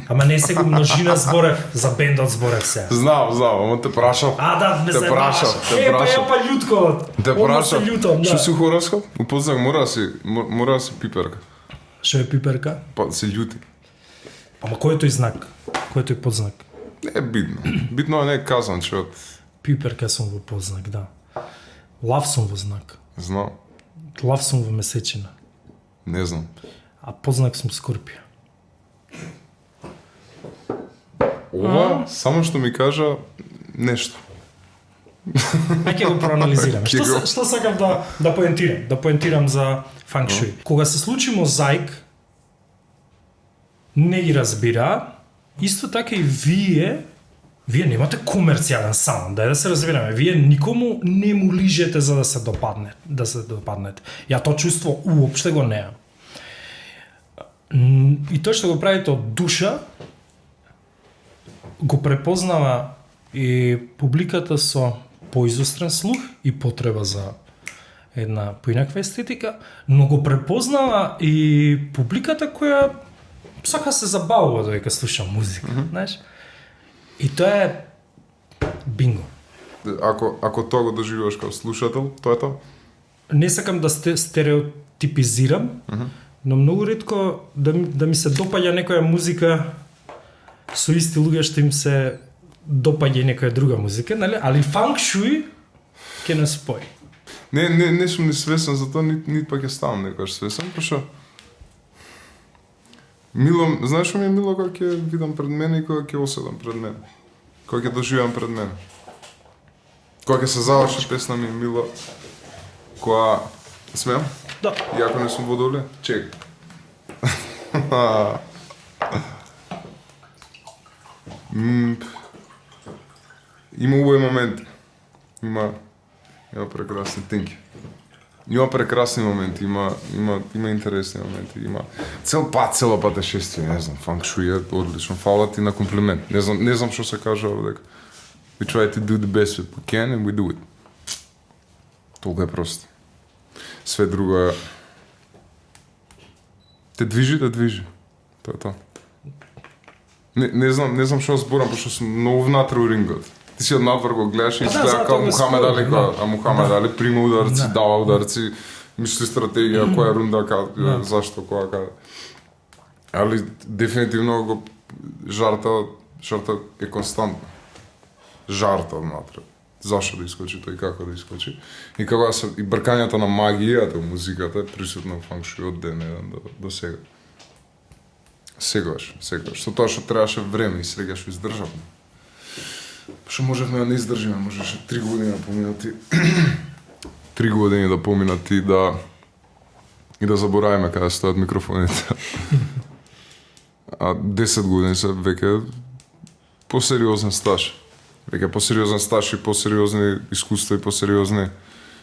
Ама не се го множина зборев, за бендот зборев се. Знам, ама те прашав. Да, ме Те се прашав, те Па прашав. ја па љутко. Те прашав. Љутом, Што да. си хороскоп? Упознак мора да си пиперка. Што е пиперка? Па се љути. Ама кој е тој знак? Кој е тој подзнак? Не е битно. Битно е не казан, че од Пиперка сум во подзнак, да. Лав сум во знак. знам, Лав сум во месечина. не знам. А подзнак сум Скорпија. Ова само што ми кажа нешто. Ајде го проанализираме. Ќе го- Што сакав да поентирам? Да поентирам за фанк шуи. Кога се случи мозаик, не ги разбира, исто така и вие немате комерцијален саунд, да се разбираме. Вие никому не му лижете за да се допаднете. Ја тоа чувство уопште го неам. И тоа што го правите од душа, го препознава и публиката со поизострен слух и потреба за една поинаква естетика, но го препознава и публиката која сака се забавува додека слуша музика, знаеш? И тоа е бинго. Ако тоа го доживуваш како слушател, тоа е тоа. Не сакам да стереотипизирам, но многу ретко да ми се допаѓа некоја музика со исти луѓе што им се допаѓа и некоја друга музика, нали? Али фанк шуи ќе не спои. Не сум ни свесен за тоа, нит пак ќе ставам некојаш свесен, пошто мило, знаеш што ми е мило кога ќе видам пред мене и кога ќе оседам пред мене. Кога ќе доживам пред мене. Кога ќе се заврши песна ми е мило, кога смеам? Да. Иако не сум водоле, чек. Има убави моменти. Има прекрасни тинки. Има прекрасни моменти, има интересни моменти, има цела патешествие, не знам, фанк шуи е одлично, фала ти на комплимент. Не знам што се кажа дека we try to do the best we can and we do it. Толку е просто. Све друго е те движи. Тоа е тоа. Не знам што зборам, пошто сум многу внатре у рингот. Ти си однадвор го гледаш и изгледа како Мухамед Али, а Мухамед Али прима ударци, дава ударци, мисли стратегија, која рунда, зашто, која. Али дефинитивно жарта е константна. Жарта однатре. зашо да искочи тој, како да искочи. И како и бркањето на магијата, музиката е присутна во фанк шој од ден еден до сега. Секогаш. Со тоа што требаше време и среќаш издржавме. Што можевме да не издржиме, можеше 3 години да поминати. 3 години да поминати и да заборавиме каде стојат микрофоните. А 10 години се веќе посериозен стаж. Веќе посериозен стаж и посериозни искуства и посериозни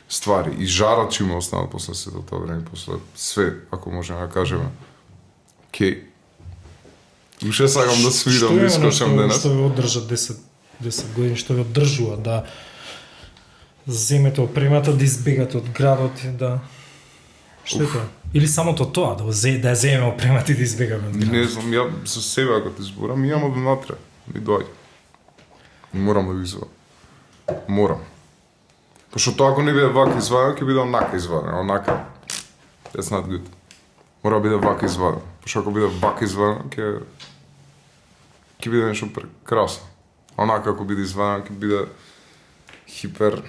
ствари. И жарот че има останал после сето тоа време, после све, ако можеме да кажеме. Океј. Уште сакам да свирам, да искочам денес. Што ве одржа 10 години, што ве одржува да земете опремата, да избегате од градот и да... Што е тоа? Или самото тоа, да ја земеме опремата и да избегаме од градот? Не знам, ја со себе ако те зборам, имам од внатре. Ми доаѓа. Морам да го извадам. Морам. Пошто тоа ако не биде вака извадено, ќе биде онака извадено. Онака. That's not good. Мора да биде вака извадено. Пошто ако биде вака извадено, ќе биде нешто прекрасно. Онака ако биде извадено, ќе биде хипер...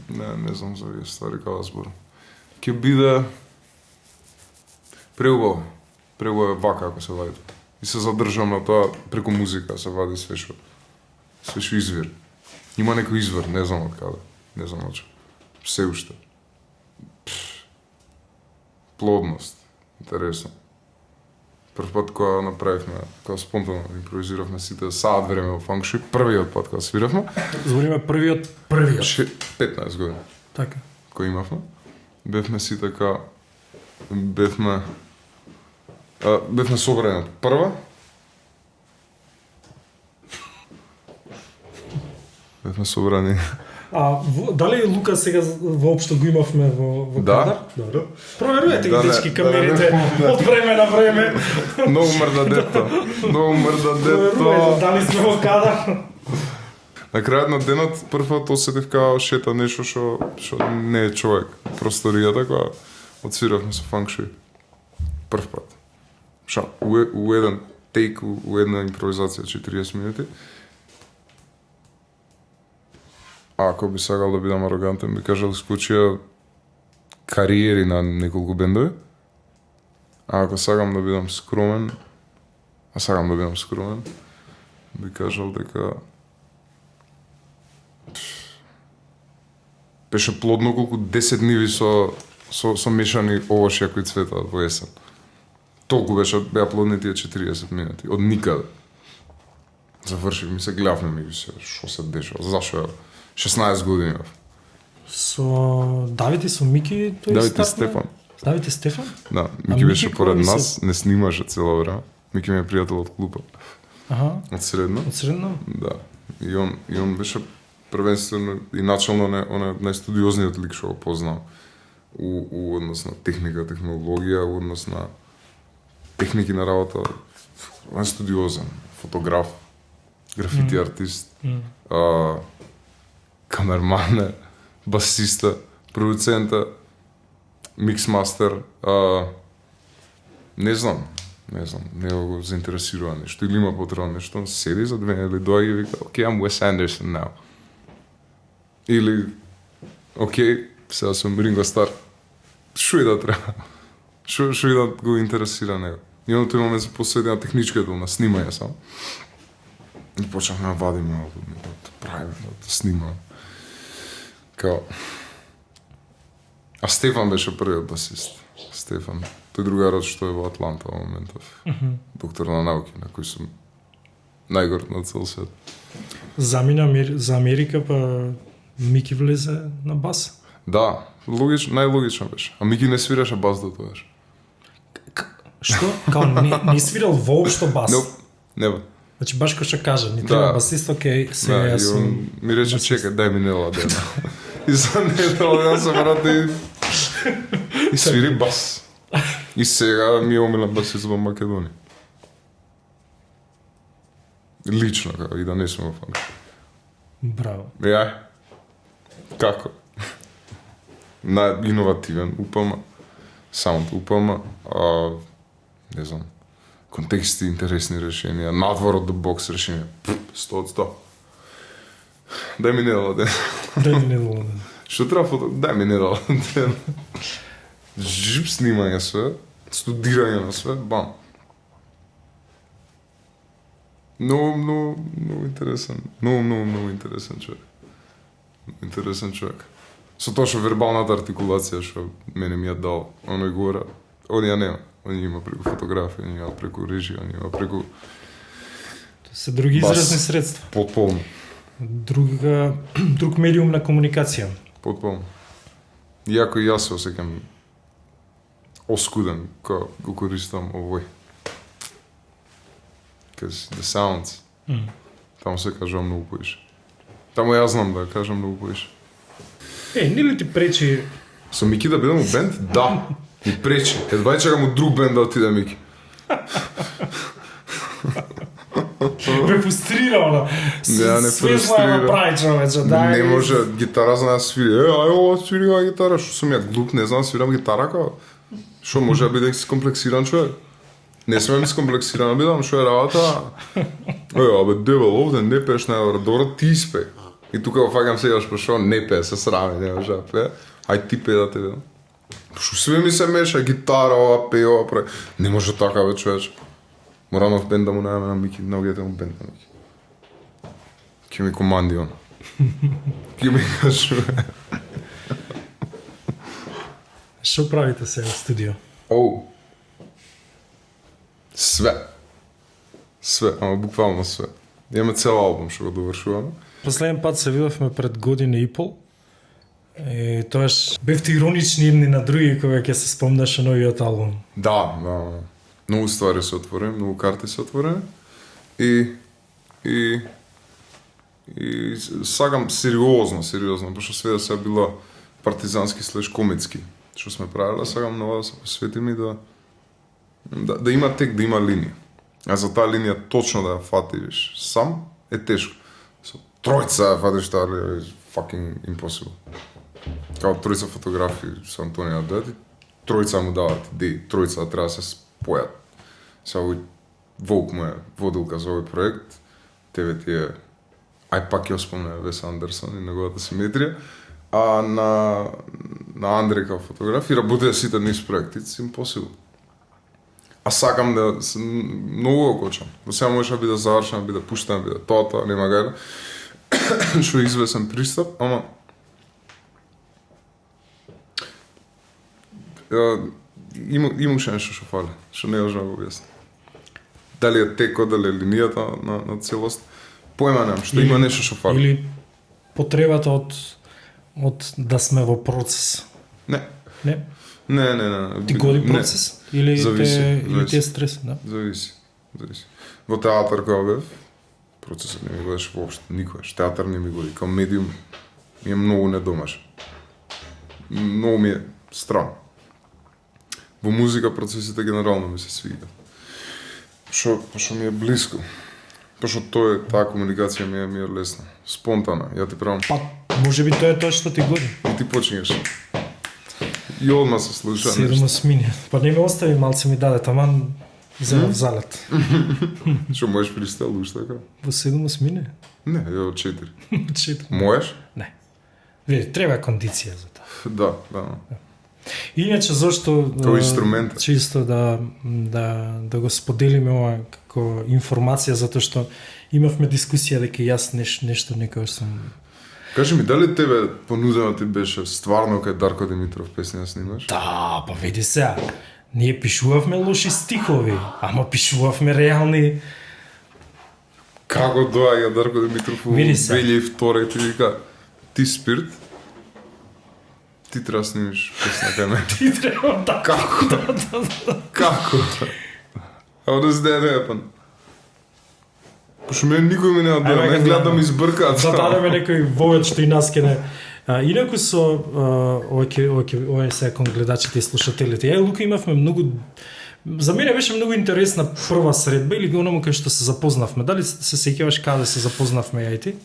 Не знам за овие ствари како да зборам. Ќе биде преубаво. Преубаво вака ако се вади. И се задржам на тоа преку музика се вади све што извир. Има некој извир, не знам од каде. Не знам од се уште. Плодност. Интересно. Прв пат кога направивме, кога спонтано импровизиравме сите саат време во фанк шој, првиот пат кога свиравме. Збориме првиот. 15 години. Така. Кој имавме. Бевме сите бевме собрани прва. Бевме собрани. Дали Лука сега воопшто го имавме во кадар? Добро. Проверувате ги дечки камерите од време на време. Многу мрда дето. Проверувате дали сме во кадар. На крајот на денот првпат осетив како шета нешто што не е човек. Просторијата кога отсвиравме со фанк шој. Прв пат. У еден тейк, у една импровизација 40 минути. А ако би сакал да бидам арогантен, би кажал исклучија кариери на неколку бендови. А ако сакам да бидам скромен, би кажал дека беше плодно колку 10 ниви со мешани овошја кои цветаат во есен. Толку беа плодни тие 40 минути. Од никаде. Завршив, ми се гледавме меѓу се. Шо се дешава? Зашо 16 години имав. Со Давид и со Мики тој Давид и Стефан. Давид и Стефан? Да, Мики беше поред нас, не снимаше цело време. Мики ми е пријател од клуба. Аха. Од средно. Од средно? Да. И он беше првенствено и начално он е најстудиозниот лик што го познав у однос на техника, технологија, у однос на техники на работа. Он е студиозен, фотограф, графити артист, камерман, басиста, продуцента, миксмастер, не знам, не го заинтересирува нешто или има потреба нешто, он седи за 2 недели доаѓа и вика, окей, I'm Wes Anderson now. Или, окей, сега сум Ринго Стар. Шо и да треба? Шо и да го интересира него? И оно тој момент се посвети на техничката, на снимање само. И почнахме да вадиме, да правиме, да снимаме. Као... А Стефан беше првиот басист. Стефан. Тој другарот што е во Атланта во моментов. Доктор на науки, на кој сум најгорд на цел свет. Замина за Америка, па Мики влезе на бас? Да, најлогично беше. А Мики не свираше бас до тогаш. Што? Као не свирал воопшто бас? Не бе. Значи баш кој што кажа, ни треба басист, окей, сега јас сум... Ми рече, чекај, дај ми недела дена. И за недела дена се врати и свири бас. И сега ми е омилен басист во Македонија. Лично, и да не сме во фанк. Браво. Ја, како? Иновативен, упама, саунд упама, не знам, контексти, интересни решенија, надвор од the box решенија. 100 од 100. Дај ми недела ден. Дај ми недела. Што треба фото? Дај ми недела ден. Жип снимање све, студирање на све, бам. Много интересен. Много интересен човек. Интересен човек. Со тоа што вербалната артикулација што мене ми ја дал, оној горе, он ја нема. Он има преку фотографија, он има преку режија, он има преку Се други изразни средства. Потполно. Друг медиум на комуникација. Потполно. Иако и јас се осеќам оскуден кога го користам овој. Cause the sounds. Таму се кажува многу поише. Таму јас знам да кажам многу поише. Нели ти пречи Со Мики да бидам у бенд? Да. Ми пречи. Едва чекам у друг бенд да отиде Мики. ме фрустрирало. Не фрустрира. Прави човече, Не може, гитара знае да свири. Ајо, свири ова гитара. Што сум ја глуп, не знам да свирам гитара као. Што може да биде скомплексиран човек? Не сме ми скомплексиран да бидам, што е работа? Абе, девел, овде не пееш најдобро, добро ти испеј. И тука го факам сегаш, па што не пее, се срами, не може да пее. Ај ти пее да те видам. Што све ми се меша, гитара, ова пее, ова прави. Не може така, бе, човече. Морам в бенда му најаме на Мики, наогете му бенда на Мики. Ке ми команди он. Ке ми кажува. Што правите сега в студио? Оу. Све. Све, ама буквално све. Имаме цел албум што го довршуваме. Последен пат се видовме пред година и пол. И тоаш бевте иронични едни на други кога ќе се спомнаше новиот албум. Да. Многу ствари се отворени, многу карти се отворени. И сакам сериозно, пошто све да се било партизански слеш комицки. Што сме правиле, сакам нова да се посветиме и да има тек, да има линија. А за таа линија точно да ја фатиш сам е тешко. Со тројца ја фатиш таа линија е fucking impossible. Као тројца фотографии со Антонија дадат, тројца му дават идеи, тројца треба да се спојат. Сега овој Волк му е водилка за овој проект, тебе ти е, ај пак ја спомне Вес Андерсон и неговата симетрија, а на Андре као фотограф и работеа сите низ проекти, it's impossible. А сакам да се многу го кочам. Да сега може да биде завршен, биде пуштен, биде тоа, нема гајде. Што е извесен пристап, ама имаше нешто што фали, што не можам да го објаснам. Дали е текот, дали е линијата на целост, појма немам, што има нешто што фали. Или потребата од да сме во процес. Не. Не. Ти годи процес? Или ти е стрес? Да. Зависи. Во театар кога бев, процесот не ми годеше воопшто, никогаш. Театар не ми годи. Као медиум ми е многу недомашен. Многу ми е странно. Во музика процесите генерално ми се свиѓа. Пошто ми е блиско. Пошто таа комуникација ми е лесна. Спонтана. Ја ти правам. Па, можеби тоа е тоа што ти годи. И ти почињаш. И одма се слуша нешто. 7 минути. Па не ме остави, малце ми даде, таман земав залет. Што можеш пристел, уште така? Во 7 минути? Не, ја од 4. 4. Можеш? Не. Види, треба кондиција за тоа. Да. Иначе зашто Како инструмент. Чисто да го споделиме ова како информација затоа што имавме дискусија дека јас нешто некојаш сум. Кажи ми, дали тебе понудено ти беше стварно кај Дарко Димитров песни да снимаш? Да, па види сега. Ние пишувавме лоши стихови, ама пишувавме реални. Како доаѓа Дарко Димитров во 2002 и ти вика ти Спирт, ти треба снимиш песна кај мене. Ти треба да. Како? How does that happen? Пошто мене никој ми не одбира, не гледа да ми избркаат. Да дадеме некој вовет што и нас ке не. Инаку со ова е сега кон гледачите и слушателите. Ја и Лука имавме многу. За мене беше многу интересна прва средба или оному кај што се запознавме. Дали се сеќаваш каде се запознавме ја и ти?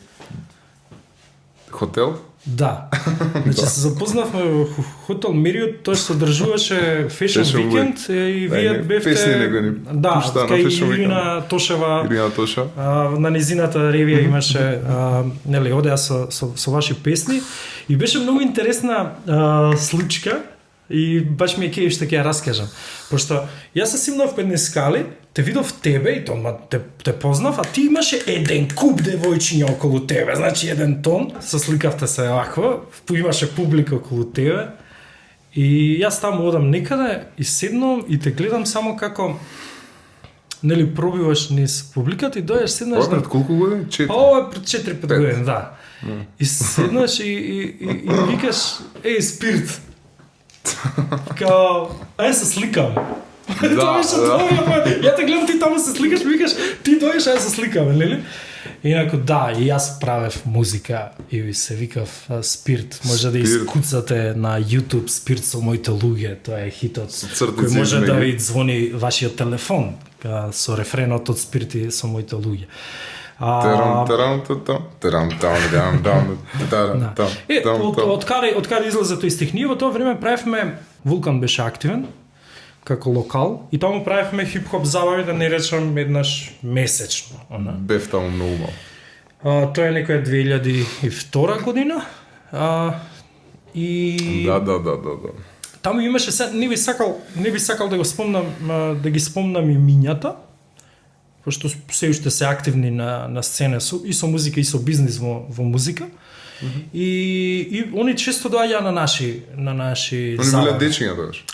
Хотел? Да. Значи се запознавме во хотел Мериот, тој се одржуваше Fashion Fashion Weekend и вие бевте... Песни него ни Да, пушта на кај Fashion Weekend. Ирина Тошева. Ирина Тоша. На низината ревија имаше нели одеа со ваши песни и беше многу интересна случка и баш ми е кеј што ќе ја раскажам. Пошто јас се симнав по едни скали, те видов тебе и тоа те познав, а ти имаше еден куп девојчиња околу тебе, значи еден тон, со сликавте се вакво, имаше публика околу тебе. И јас таму одам некаде и седнам и те гледам само како нели пробиваш низ публиката и дојдеш седнаш Ова пред колку години? 4. Па ова е пред 4-5 години, да. И седнаш и викаш, Спирт. Као, се сликам. Тоа беше тоа. Ја те гледам ти таму се сликаш, викаш, ти дојдеш, се сликаме, нели? Инаку да, и јас правев музика и ви се викав Спирт. Може да искуцате на YouTube Спирт со моите луѓе, тоа е хитот кој може да ви звони вашиот телефон со рефренот од Спирт и со моите луѓе. Откаде излезе тој стих, ние во тоа време правевме, Вулкан беше активен како локал и таму правевме хип-хоп забави, да не речам еднаш месечно. Бев таму многу мал. Тоа е некоја 2002 година. И Да. Таму имаше не би сакал да го спомнам, да ги спомнам имињата, пошто се уште се активни на сцена и со музика и со бизнис во музика. И они често доаѓаа на наши Они биле дечиња тогаш.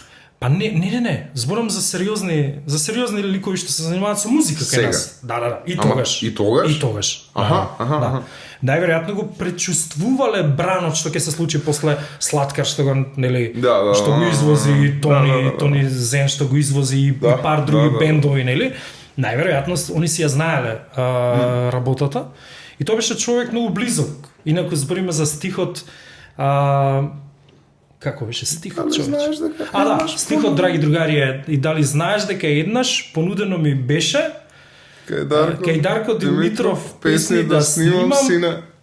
Па не, зборам за сериозни ликови што се занимаваат со музика кај нас. Да, и тогаш. И тогаш? И тогаш. Аха. Најверојатно го предчувствувале бранот што ќе се случи после Сладкар што го нели што го извози Тони Зен што го извози и пар други бендови, нели? Најверојатно они си ја знаеле работата и тоа беше човек многу близок. Инаку збориме за стихот како беше стихот, човече? Стихот, драги другари, е и дали знаеш дека еднаш понудено ми беше кај Дарко Димитров песни да снимам,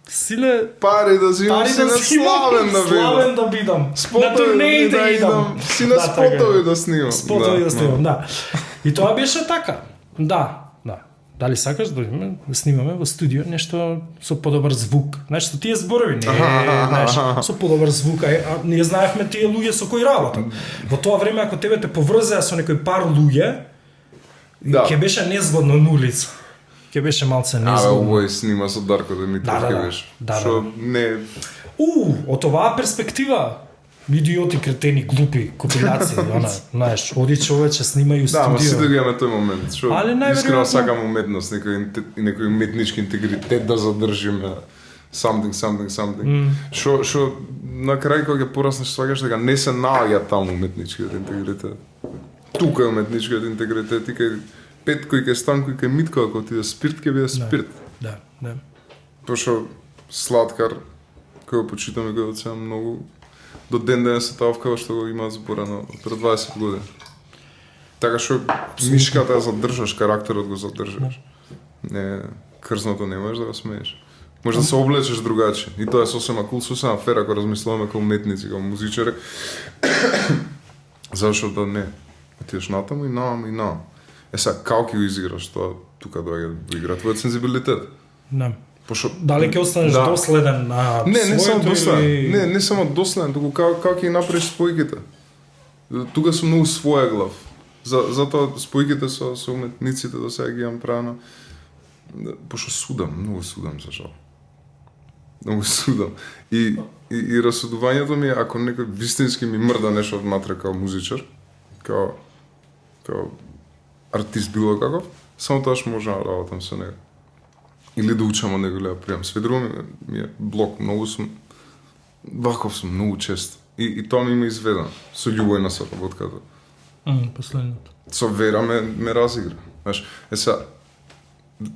сине пари да взимам, сине славен да бидам. На турнеи да идам, сине спотови да снимам. Спотови да снимам, да. И тоа беше така. Да. Дали сакаш да снимаме во студио нешто со подобар звук. Знаеш, со тие зборови, знаеш, со подобар звук, ние знаевме тие луѓе со кои работат. Во тоа време, ако тебе те поврзеа со некој пар луѓе, ќе беше незгодно на улица. Ќе беше малце незгодно. Овој снима со Дарко Димитров, ќе беше. Што не... од оваа перспектива, идиоти, кретени, глупи компилации, знаеш, оди човече, снимај у студио. Да, ама сите ги имаме тој момент, што искрено сакам уметност, некој уметнички интегритет да задржиме, something. Што на крај кога ќе пораснеш сваќаш дека не се наоѓа таму уметничкиот интегритет. Тука е уметничкиот интегритет и кај Петко и кај Станко и кај Митко, ако ти е Спирт, ќе биде Спирт. Да. Пошто Сладкар, кој го почитаме, кој оценам многу, до ден денес е тоа вкава што го има зборано пред 20 години. Така што мишката ја задржаш, карактерот го задржаш. Не, крзното не можеш да го смееш. Може да се облечеш другачи. И тоа е сосема кул, сосема фера ако размислуваме како уметници, како музичари. Зашто да не? Отидеш натаму и наам. Сега, како ќе го изиграш тоа, тука доаѓа да игра твојот сензибилитет. Да. Дали ќе останеш доследен на своето или... Не само доследен, туку како ќе направиш спојките. Тука сум многу својаглав. Затоа спојките со уметниците до сега ги имам правено. Пошто многу судам за жал. Многу судам. И расудувањето ми е ако некој вистински ми мрда нешто од матра као музичар, као артист било каков, само тоа што можам да работам со него. Или да учам од него, или да пријам. Све друго ми е блок, ваков сум многу често. И тоа ми изведено, со љубој на соработката. Последното. Со вера ме разигра. Знаеш, сега,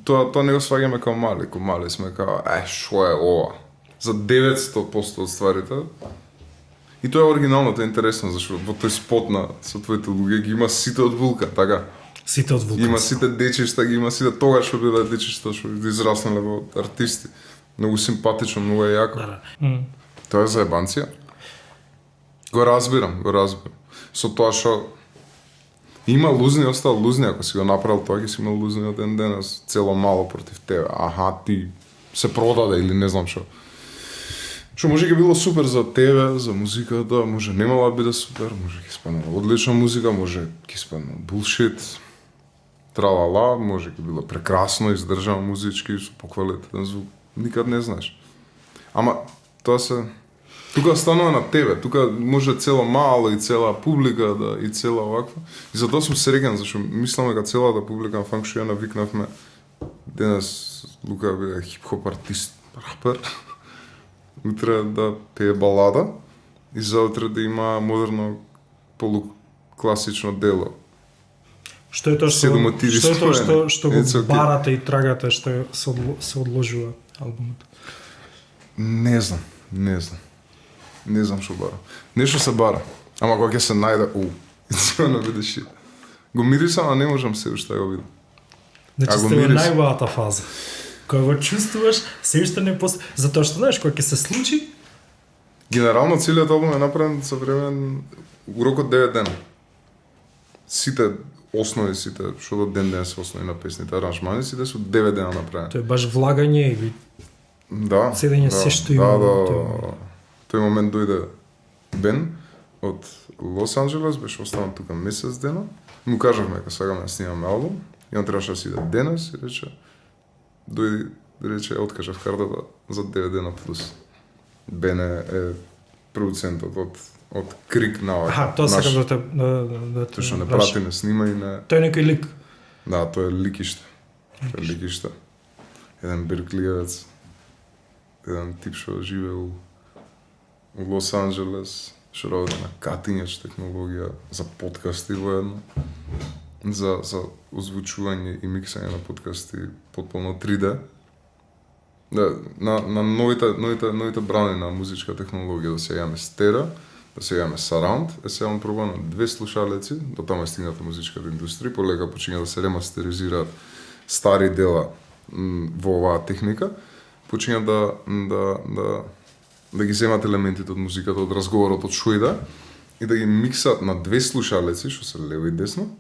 тоа не го сваѓаме као мали сме као, шо е ова? За 900% од стварите. И тоа е оригинално, тоа е интересно, зашто во тој спот со твоите луѓе ги има сите од Вулкан, така? Сите од Вулкан. Има сите дечишта, ги има сите тогаш што биле дечишта што израснале во артисти. Многу симпатично, многу е јако. Да. Тоа е заебанција. Го разбирам. Со тоа што има лузни, остал лузни, ако си го направил тоа, ќе си имал лузни од ден денес, цело мало против тебе. Аха, ти се продаде или не знам што. Што може ќе било супер за тебе, за музиката, може немала да биде супер, може ќе спадне одлична музика, може ќе спадне булшит, тралала, може ќе било прекрасно издржано музички, со поквалитетен звук. Никад не знаеш. Ама тоа се тука станува на тебе, тука може цела мала и цела публика да и цела оваква. И затоа сум среќен зашто мислам дека целата публика на фанк шоу ја навикнавме денес Лука биде хип-хоп артист, рапер. Утре да пее балада и заутре да има модерно полукласично дело. Што е тоа што го барате и трагате што се одложува албумот? Не знам. Не знам што бара. Нешто се бара. Ама кога ќе се најде, сигурно биде шит. Го мирисам, а не можам се уште да го видам. Значи сте во најубавата фаза. Кога го чувствуваш, се уште не затоа што знаеш кога ќе се случи. Генерално целиот албум е направен со време у рок од 9 дена. Сите основи, сите што до ден се основи на песните, аранжмани, сите се 9 дена направени. Тоа е баш влагање и седење се што има. Тој момент дојде Бен од Лос Анџелес, беше останал тука месец дена. Му кажавме дека сакаме да снимаме албум, и он требаше да си иде денес и рече откажав картата за 9 дена плюс. Бен е продуцентот од Крик на Аха, тоа сакам да те тој што не прати, не снима и не. Тој е некој лик. Да, тој е ликиште. Еден берклиевец. Еден тип што живее у Лос Анџелес, што работи на катинеж технологија за подкасти воедно, за озвучување и миксање на подкасти потполно 3D. Да, на новите брани на музичка технологија, да се јаме стерео, да се јаме сараунд, се он проба на 2 слушалеци, до тама е стигната музичката индустрија, полека почиња да се ремастеризираат стари дела во оваа техника, почиња да ги земат елементите од музиката, од разговорот, од шујда и да ги миксат на 2 слушалеци, што се лево и десно,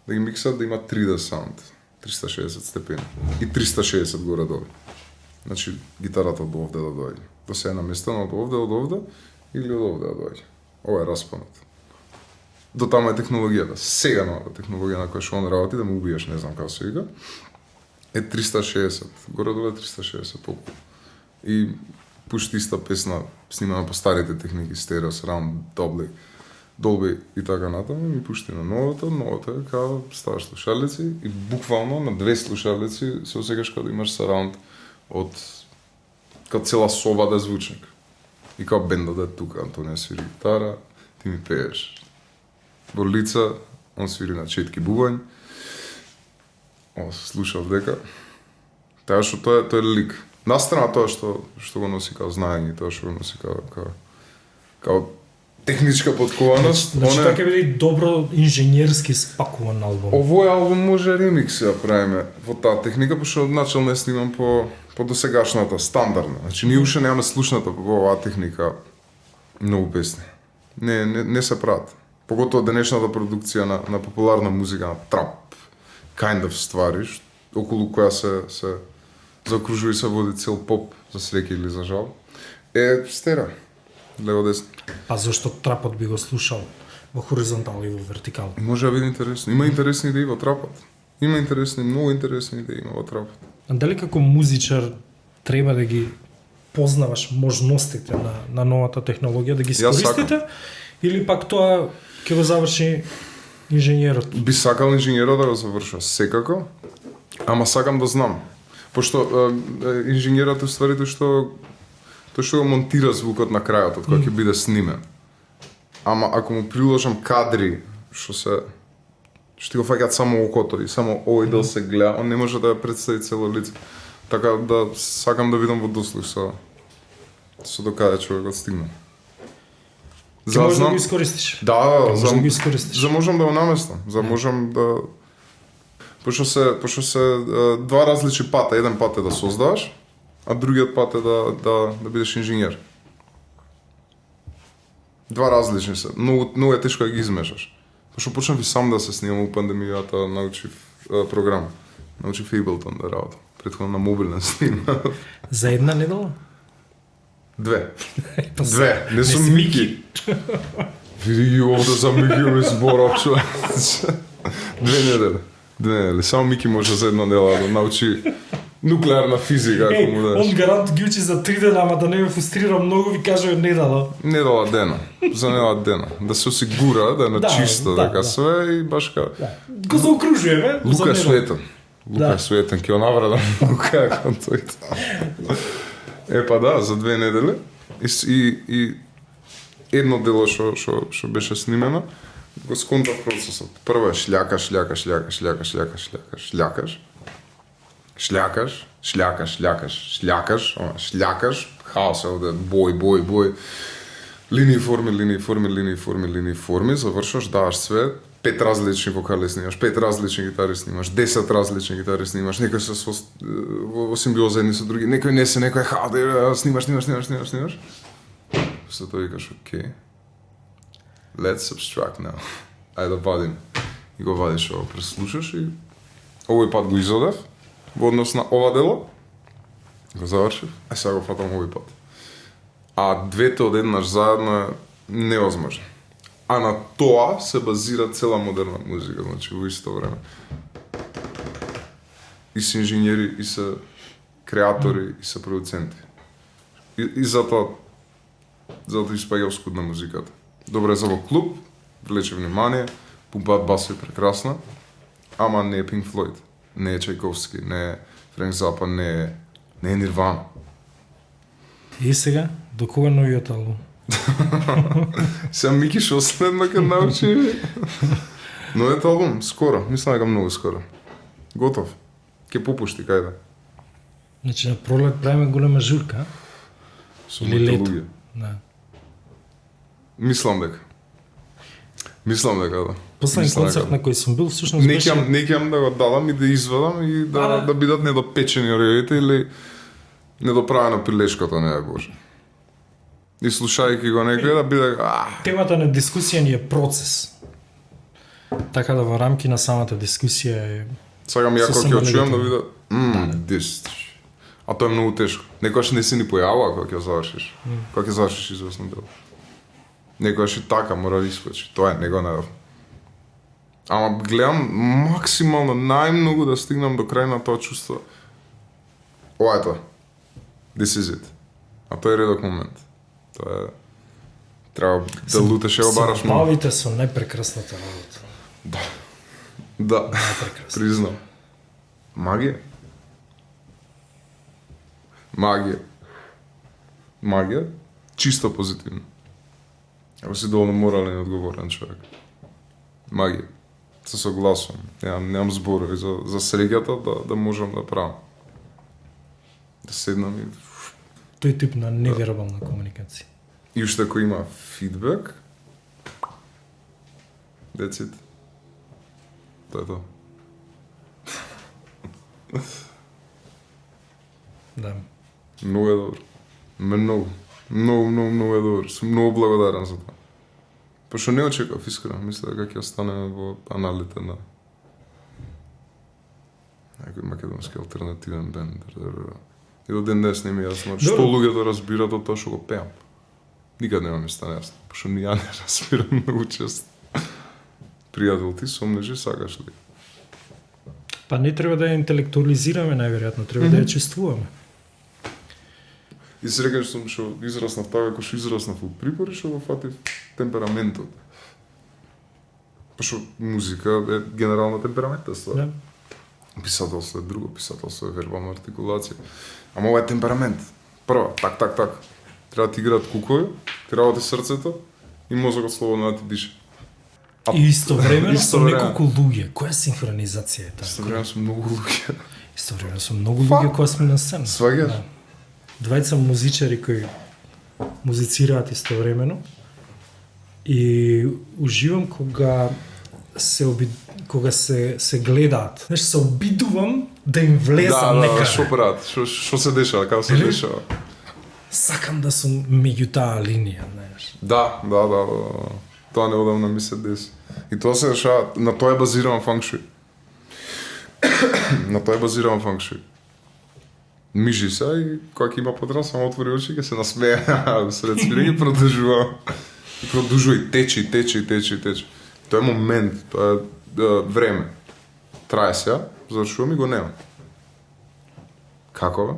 да ги миксат да има 3D саунд, 360 степени и 360 горе-долу. Значи, гитарата од овде да дојде. Да се е наместена од овде или од овде да дојде. Ова е распонот. До тама е технологијата. Сега новата технологија на која што он работи, да му убиеш, не знам како се вика, е 360. Горе-долу е 360 толку. И пушти иста песна снимана по старите техники, стерео, сраунд, долби и така натаму, ми пушти на новата е као ставаш слушалици и буквално на 2 слушалици се осекаш као да имаш сраунд од као цела соба да е звучник. И као бендот е тука, Антонија свири гитара, ти ми пееш во лица, он свири на четки бубањ, се слуша дека. Така што тоа е лик. Настрана тоа што го носи као знаење, тоа што го носи као техничка подкованост. Значи тоа ќе биде добро инженерски спакуван албум. Овој албум може ремикси да правиме во таа техника, пошто одначално не снимам по досегашната, стандардна. Значи ние уште немаме слушната по оваа техника многу песни. Не се прават. Поготово денешната продукција на популарна музика, на трап, kind of ствари, околу која се заокружува и се води цел поп, за среќа или за жал, е стерео. Лево десно. Па зашто трапот би го слушал во хоризонтално и во вертикално? Може да биде интересно. Има интересни идеи во трапот. Многу интересни идеи има во трапот. А дали како музичар треба да ги познаваш можностите на новата технологија, да ги искористите, или пак тоа ќе го заврши инженерот? Би сакал инженерот да го завршува секако, ама сакам да знам. Пошто инженерот уствари тој што го монтира звукот на крајот, од кој ќе биде снимен. Ама ако му приложам кадри што го фаќаат само окото и само овој дел се гледа, он не може да ја представи цело лице. Така да сакам да видам во дослух со докаде човекот стигна. Ти можеш да го искористиш. Да, за можам да го наместам, можам да. Пошто се два различни пата. Еден пат е да создаваш а другиот пат е да бидеш инженер. Два различни се. Многу е тешко да ги измешаш. Пошто почнав и сам да се снимам у пандемијата, научив програм. Научив Ableton да работам. Претходно на мобилен снимав. За една недела? Две. Па Две. Не си сум Мики. Види ги овде за Мики ми зборав, човек. Две недели. Само Мики може за една недела да научи нуклеарна физика, ако му дадеш. Он гарант ги учи за 3 дена, ама да не ме фрустрира многу, ви кажа недела. Недела дена. За недела дена. Да се осигура, да е на чисто, дека све и баш ка... Го заокружуваме. Лука е суетен. Лука е суетен, ке онаврада Лука е кон тој. Епа да, за 2 недели. И едно дело што беше снимено, го сконтав процесот. Прво е шљакаш, хаос е овде, бој, линии, форми, завршуваш, даваш све, 5 различни вокали снимаш, 5 различни гитари снимаш, 10 различни гитари снимаш, некои се во симбиоза едни со други, некои не се, некои снимаш. После тоа викаш, окей, let's subtract now. Ајде да вадим. И го вадиш ово, преслушаш и овој пат го изодев, во однос на ова дело, го завршив, сега го фатам овој пат. А двете одеднаш заедно е невозможно. А на тоа се базира цела модерна музика, значи во исто време. И се инженери, и се креатори, и се продуценти. И затоа испаѓа оскудна музиката. Добре за во клуб, влече внимание, пумпаат басови прекрасна, ама не е Pink Floyd, не е Чајковски, не е Френк Запа, не е Нирвана. И сега, до кога новиот албум? Сега Мики шо следно ке научи. Новиот албум, скоро, мислам дека многу скоро. Готов. Ке попушти, кајде. Значи на пролет правиме голема журка, Со или моите лето? луѓе. Да. Мислам дека, да. Последен Мислам концерт дека. на кој сум бил, всушност беше... Не ќе да го дадам и да извадам и да бидат недопечени оревите или недоправена прилешката, не е Боже. И слушајќи го некој да биде... Темата на дискусија ни е процес. Така да во рамки на самата дискусија е... Сакам ја Сосем кога ќе чујам да легитимно. биде... Дис. А тоа е многу тешко. Некојаш не се ни појавува кога ќе завршиш. Кога ќе завршиш известно дело. Некојаш и така мора да искочи. Тоа е, не го надав. Ама гледам максимално најмногу да стигнам до крај на тоа чувство. Ова е тоа. This is it. А тоа е редок момент. Тоа е... Треба да луташ и го бараш многу. Бавите со најпрекрасната работа. Да, Најпрекрасно. признам. Магија. Чисто позитивно. Ако си доволно морален и одговорен човек. Магија. Се согласувам. Немам зборови за среќата да можам да правам. Да седнам и... Тој тип на невербална комуникација. И уште ако има фидбек, that's it. Тоа е тоа. Да. Многу е добро. Многу е добро. Сум многу благодарен за тоа. Пошто не очекав искрено, мислев дека ќе останеме во аналите на некој македонски алтернативен бенд. И до ден днес не ми е јасно што луѓето разбират од тоа што го пеам. Никад нема ми стане јасно, пошто ни ја не разбирам многу често. Пријател, ти сомнеш и сакаш ли? Па не треба да ја интелектуализираме најверојатно, треба да ја чувствуваме. И среќен сум што израснав така како што израснав во Припори, што го фатив темпераментот. Пошто музика е генерална темпераментна ствар. Да. Писателство е друго, писателство е вербална артикулација. Ама ова е темперамент. Прво, так. Треба да ти играат кукови, ти работи срцето и мозокот слободно да ти диша. И истовремено Исто со време. неколку луѓе. Која синхронизација е таа? Истовремено сум многу луѓе. Истовремено со многу луѓе кои сме на сцена. Сваѓаш? Двајца музичари кои музицираат истовремено и уживам кога се гледаат. Знаеш, се обидувам да им влезам некаде. Што прават? Што се дешава? Како се дешава? Сакам да сум меѓу таа линија, знаеш. Да. Тоа неодамна ми се деси. И тоа се дешава, на тоа е базиран фанкшуй. На тоа е базиран фанкшуй. Мижи се и кога ќе има потребно, само отвори очи и ќе се насмее. Сред свирење продолжува. Продолжува и тече. Тоа е момент, тоа е време. Трае сега, завршувам и го нема. Како бе?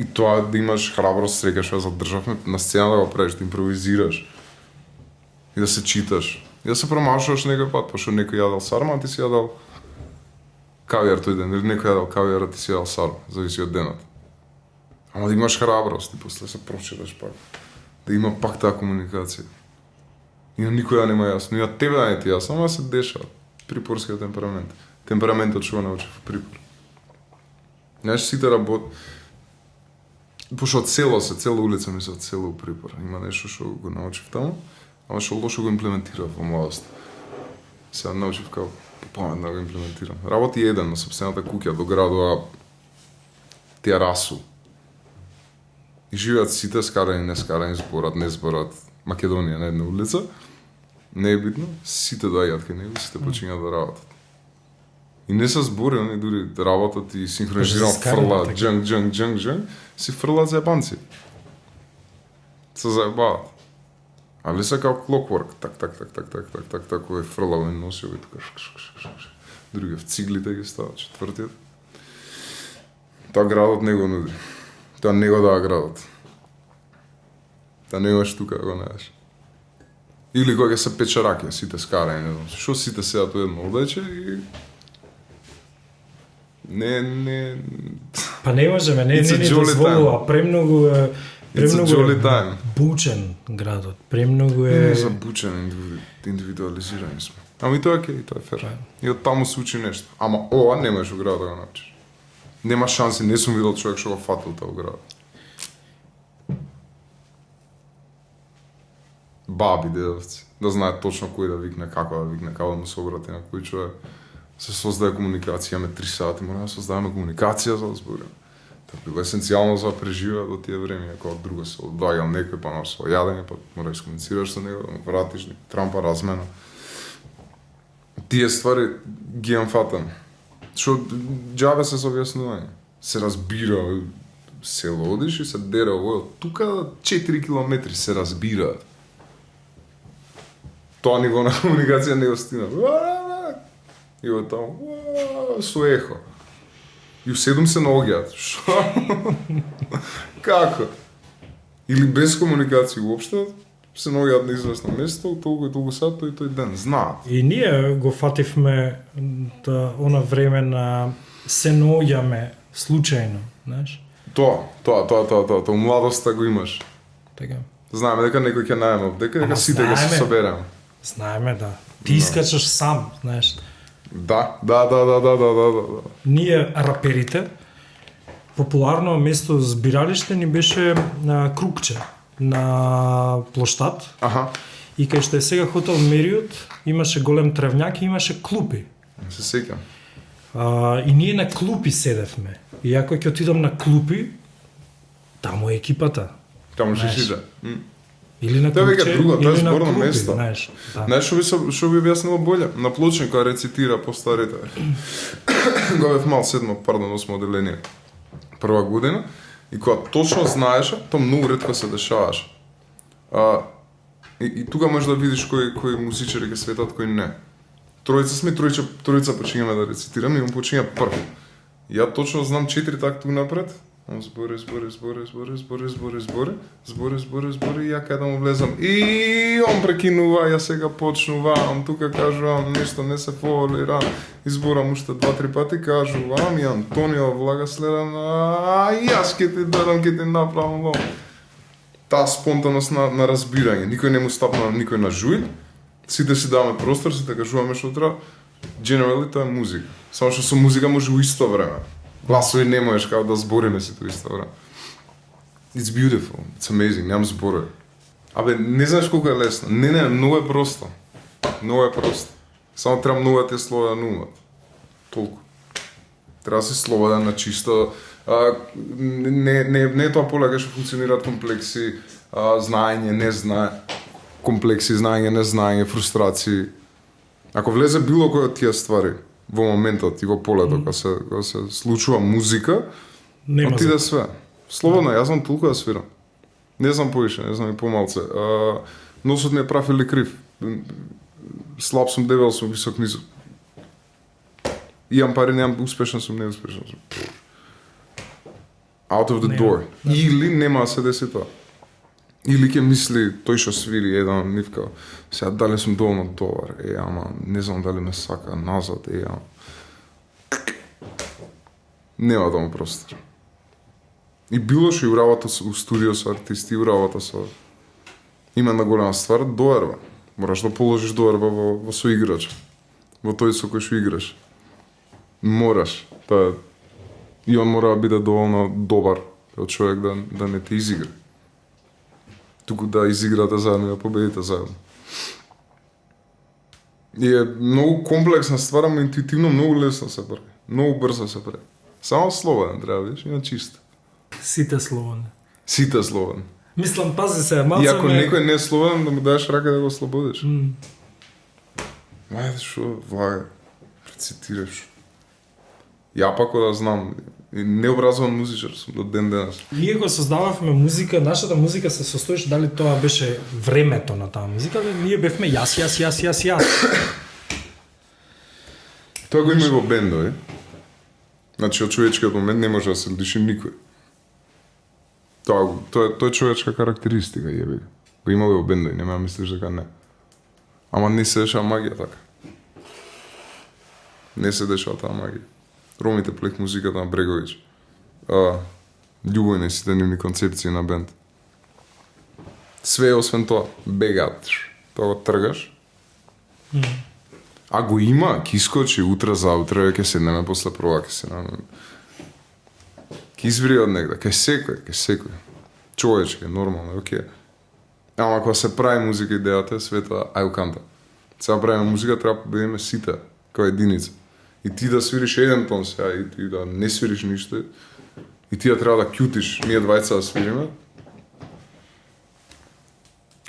И тоа да имаш храброст, среќа што ја задржавме на сцена да го правиш, да импровизираш. И да се читаш. И да се промашуваш некој пат, пошто некој јадел сарма, а ти си јадел кавијар тој ден, или некој јадел кавијар, а ти си јадел сарма, зависи од денот. Ама да имаш храброст и после се прочиташ пак. Да има пак таа комуникација. И на никој да нема јасно, и на тебе да не ти јасно, ама се дешава. Припорскиот темперамент. Темпераментот што го научив во припор. Знаеш, сите пошто цела улица ми се цела у припор. Има нешто што го научив таму, ама што лошо го имплементирав во младост. Сега научив како попаметно да го имплементирам. Работи еден на сопствената куќа до градува терасу. И живеат сите скарани, не скарани, зборат, не зборат. Македонија на една улица. Не е битно, сите доаѓаат кај него, сите почињаат да работат. И не се збори, они дури работат и синхронизирано фрлаат, джанг, си фрлаат заебанци. Се заебават. Али се као clockwork, так, кој фрлал и носил и така, други в циглите ги става, четвртиот. Тоа градот не го нуди. Тоа не го дава градот. Тоа не имаш тука да го најдеш. Или кога се пече раке, сите скарани, не знам. Што сите седат у едно одеќе и... Не... Па не можеме, не ни дозволува, премногу е бучен градот, премногу е... Не за бучен, индивидуализирани сме. Ама и тоа е окей, тоа е фер. И од таму се учи нешто. Ама ова не можеш у градот да го научиш. Нема шанси, не сум видел човек што го фатил тоа у градот. Баби, дедовци, да знаат точно кој да викне, како да викне, како да му се обрати на кој човек. Се создае комуникација, имаме 3 сати, мора да создаваме комуникација за да збориме. Тоа било есенцијално за да преживеа до тие времиња, кога друго се одваѓал некој, па на со јадење, па мора да искомуницираш со него, да му вратиш, трампа размена. Тие ствари ги фатам. Што џабе се со објаснување. Се разбира, село одиш и се дере овој, тука 4 километри се разбира. Тоа ниво на комуникација не го стигна. И во таму, со ехо. И у 7 се наоѓаат. Шо? Како? Или без комуникација уопште, се наоѓаат на известно место, толку и толку сат, тој ден. Знаат. И ние го фативме да она време на се наоѓаме случајно, знаеш? Тоа, у младоста го имаш. Така. Знаеме дека некој ќе најме дека сите ќе се собереме. Знаеме, да. Ти искачаш сам, знаеш. Да. Ние раперите популарно место збиралиште ни беше на Крукче, на плоштад. Аха. И кај што е сега хотел Мериот, имаше голем тревњак и имаше клупи. Се сеќам. И ние на клупи седевме. И ако ќе отидам на клупи, таму е екипата. Таму ще сиде. Или на Тоа веќе Крукче, друго, тоа е или на зборно клупи, место. знаеш. Да. Знаеш што би објаснило боле? На Плочник кога рецитира по старите. Кога бев мал, 8 оделение. Прва година. И кога точно знаеше, тоа многу ретко се дешаваше. И тука можеш да видиш кои музичари ќе светат, кои не. Тројца сме, тројца почињаме да рецитираме и он почиња прв. Ја точно знам 4 такти напред. Он збори и ја кај да му влезам. И он прекинува, ја сега почнувам, тука кажувам нешто, не се фолирам. Изборам уште 2-3 пати, кажувам и Антонио влага следам, јас ке ти дадам, ке ти направам лом. Таа спонтаност на разбирање, никој не му стапна никој на жуј, сите си даваме простор, сите кажуваме што треба. Generally тоа е музика. Само што со музика може у исто време. Гласови не можеш како да збориме сите у исто време. It's beautiful, it's amazing, немам зборови. Абе, не знаеш колку е лесно. Не, многу е просто. Многу е просто. Само треба многу да те слови да наумат. Толку. Треба да си слободен на чисто. Не е тоа поле кај што функционираат комплекси, знаење, не знае, комплекси, знаење, не знаење, фрустрации. Ако влезе било кој од тие ствари во моментот и во полето, кога се случува музика, Нема отиде све. Слободно, јас знам толку да свирам. Не знам повише, не знам и помалце. Носот не е прав или крив. Слаб сум, дебел сум, висок, низок. Имам пари, немам, успешен сум, неуспешен сум. Out of the door. Или нема да се деси тоа. Или ќе мисли тој што свири еден нивка. Сега дали сум доволно добар, ама не знам дали ме сака назад, ама. Нема тоа простор. И било што и работа у студио со артисти, и работа со има една голема ствар, доерба. Мораш да положиш доерба во соиграч. Во тој со кој што играш. Мораш. Тоа и он мора да биде доволно добар од човек да не те изигра. Туку да изиграте заедно и да победите заедно. И е многу комплексна ствар, ама интуитивно многу лесно се прави. Многу брзо се прави. Само слободен треба, видиш, и на чист. Сите слободни. Сите слободен. Мислам, пази се, малце И ако некој не е слободен, да му дадеш рака да го ослободиш. Ајде шо, влага, рецитираш. Ја пак да знам, и необразован музичар сум до ден денес. Ние го создававме музика, нашата музика се состоиш дали тоа беше времето на таа музика, ние бевме јас. Тоа го има и во бендови. Значи, од човечкиот момент не може да се лиши никој. Тоа е човечка карактеристика, јеби. Го има во бендови, нема да мислиш дека не. Ама не се дешава магија така. Не се дешава таа магија. Ромите плех музиката на Бреговиќ. Љубојни сите нивни концепции на бенд. Све освен тоа, бегаат. Тоа го тргаш. А го има, ќе искочи утре заутре, ќе седнеме после прва, ќе седнеме. Ќе изври од негде, кај секој. Човечки, нормално, окей. Ама кога се прави музика, идејата е света ајуканта. Сега правиме музика, треба да победиме сите, као единица. И ти да свириш еден тон сега, и ти да не свириш ништо, и ти да треба да кјутиш, ние двајца да свириме.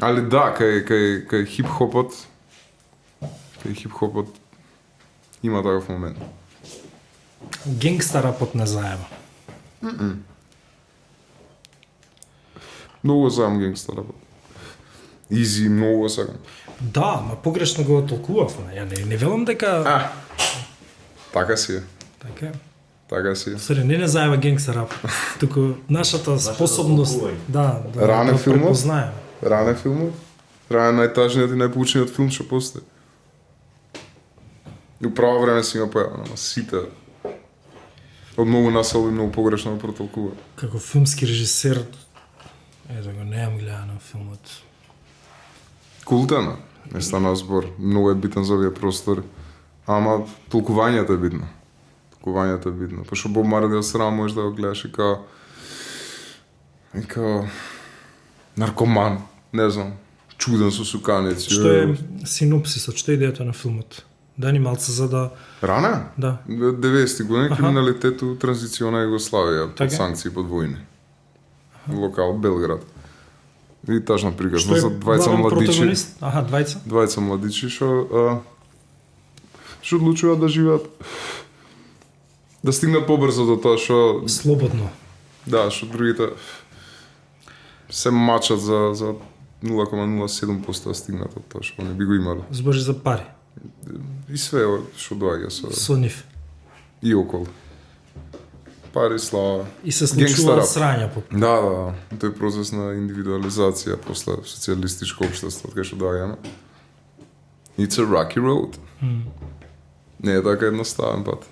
Али да, кај хип-хопот, има таков момент. Генгста рапот не заеба. Многу го сакам генгста рапот. Изи, многу го сакам. Да, ма погрешно го толкувавме. Ја не велам дека... Така си е. Така си е. Сори, не заеба генгста рап. Туку нашата способност да Ране филмот? препознаеме. Ране филмот? Ране најтажниот и најпоучениот филм што постои. И у право време си има појавено, ама сите од многу населби многу погрешно го протолкува. Како филмски режисер, да го неам гледано филмот. Култена, не стана збор. Многу е битен за овие простори. Ама толкувањето е битно. Пошто Боб Марли од страна можеш да го гледаш и као наркоман, не знам, чуден со суканици. Што е синопсисот, што е идејата на филмот? Да ни малце за да... Рана? Да. 90-ти години криминалитету транзиција Југославија под Така? санкции, под војни. Локал Белград. И тажна приказна Што е за двајца главен младичи. протагонист? Аха, Двајца младичи што одлучуваат да живеат, да стигнат побрзо до тоа што Слободно. да, што другите се мачат за 0,07% да стигнат од тоа што не би го имале. Збори за пари. И све што доаѓа Со нив. и околу. Пари, слава. И се Генгста случуваат рап. срања по... Да. Тој процес на индивидуализација после социјалистичко општество, кај што доаѓаме. It's a rocky road. Не е така едноставен пат.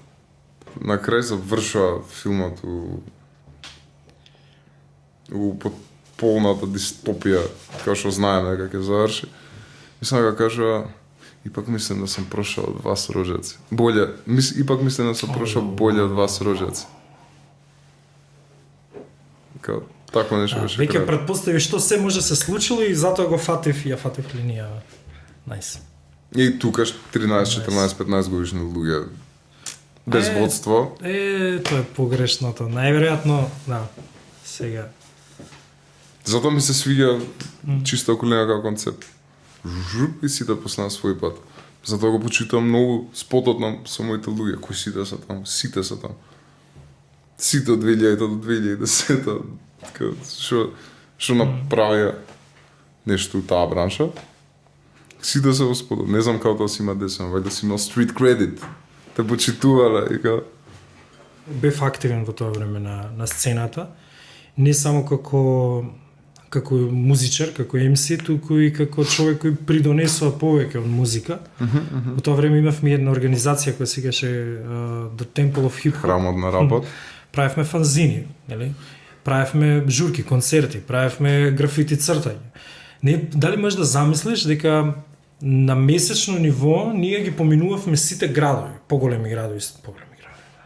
На крај завршува филмот у полната дистопија, како што знаеме дека ќе заврши. Мислам дека кажува, ипак мислам да сам прошao од вас рожеци. Ипак мислам да сам прошao боле од вас рожеци. Као, тако нешто беше. Веќе предпостави што се може се случило и затоа го фатив линија. Најс. И тука 13, 14, 15 годишни луѓе без водство. Тоа е погрешното. Најверојатно, да. Сега. Затоа ми се свиѓа чисто околина како концепт. Жуп и сите после на свој пат. Затоа го почитам многу спотот на со моите луѓе, кои сите се там, сите се там. Сите од 2000 до 2010 така што направија нешто у таа бранша. Сите се во спотот. Не знам како тоа си има десен, вајде си имал street credit. Те почитувале и како Бев активен во тоа време на сцената. Не само како музичар, како MC, туку и како човек кој придонесува повеќе од музика. Во тоа време имавме една организација која се викаше The Temple of Hip Hop. храмот на рапот. Правевме фанзини, нели? Правевме журки, концерти, правевме графити цртање. Дали можеш да замислиш дека на месечно ниво ние ги поминувавме сите градови, поголеми градови,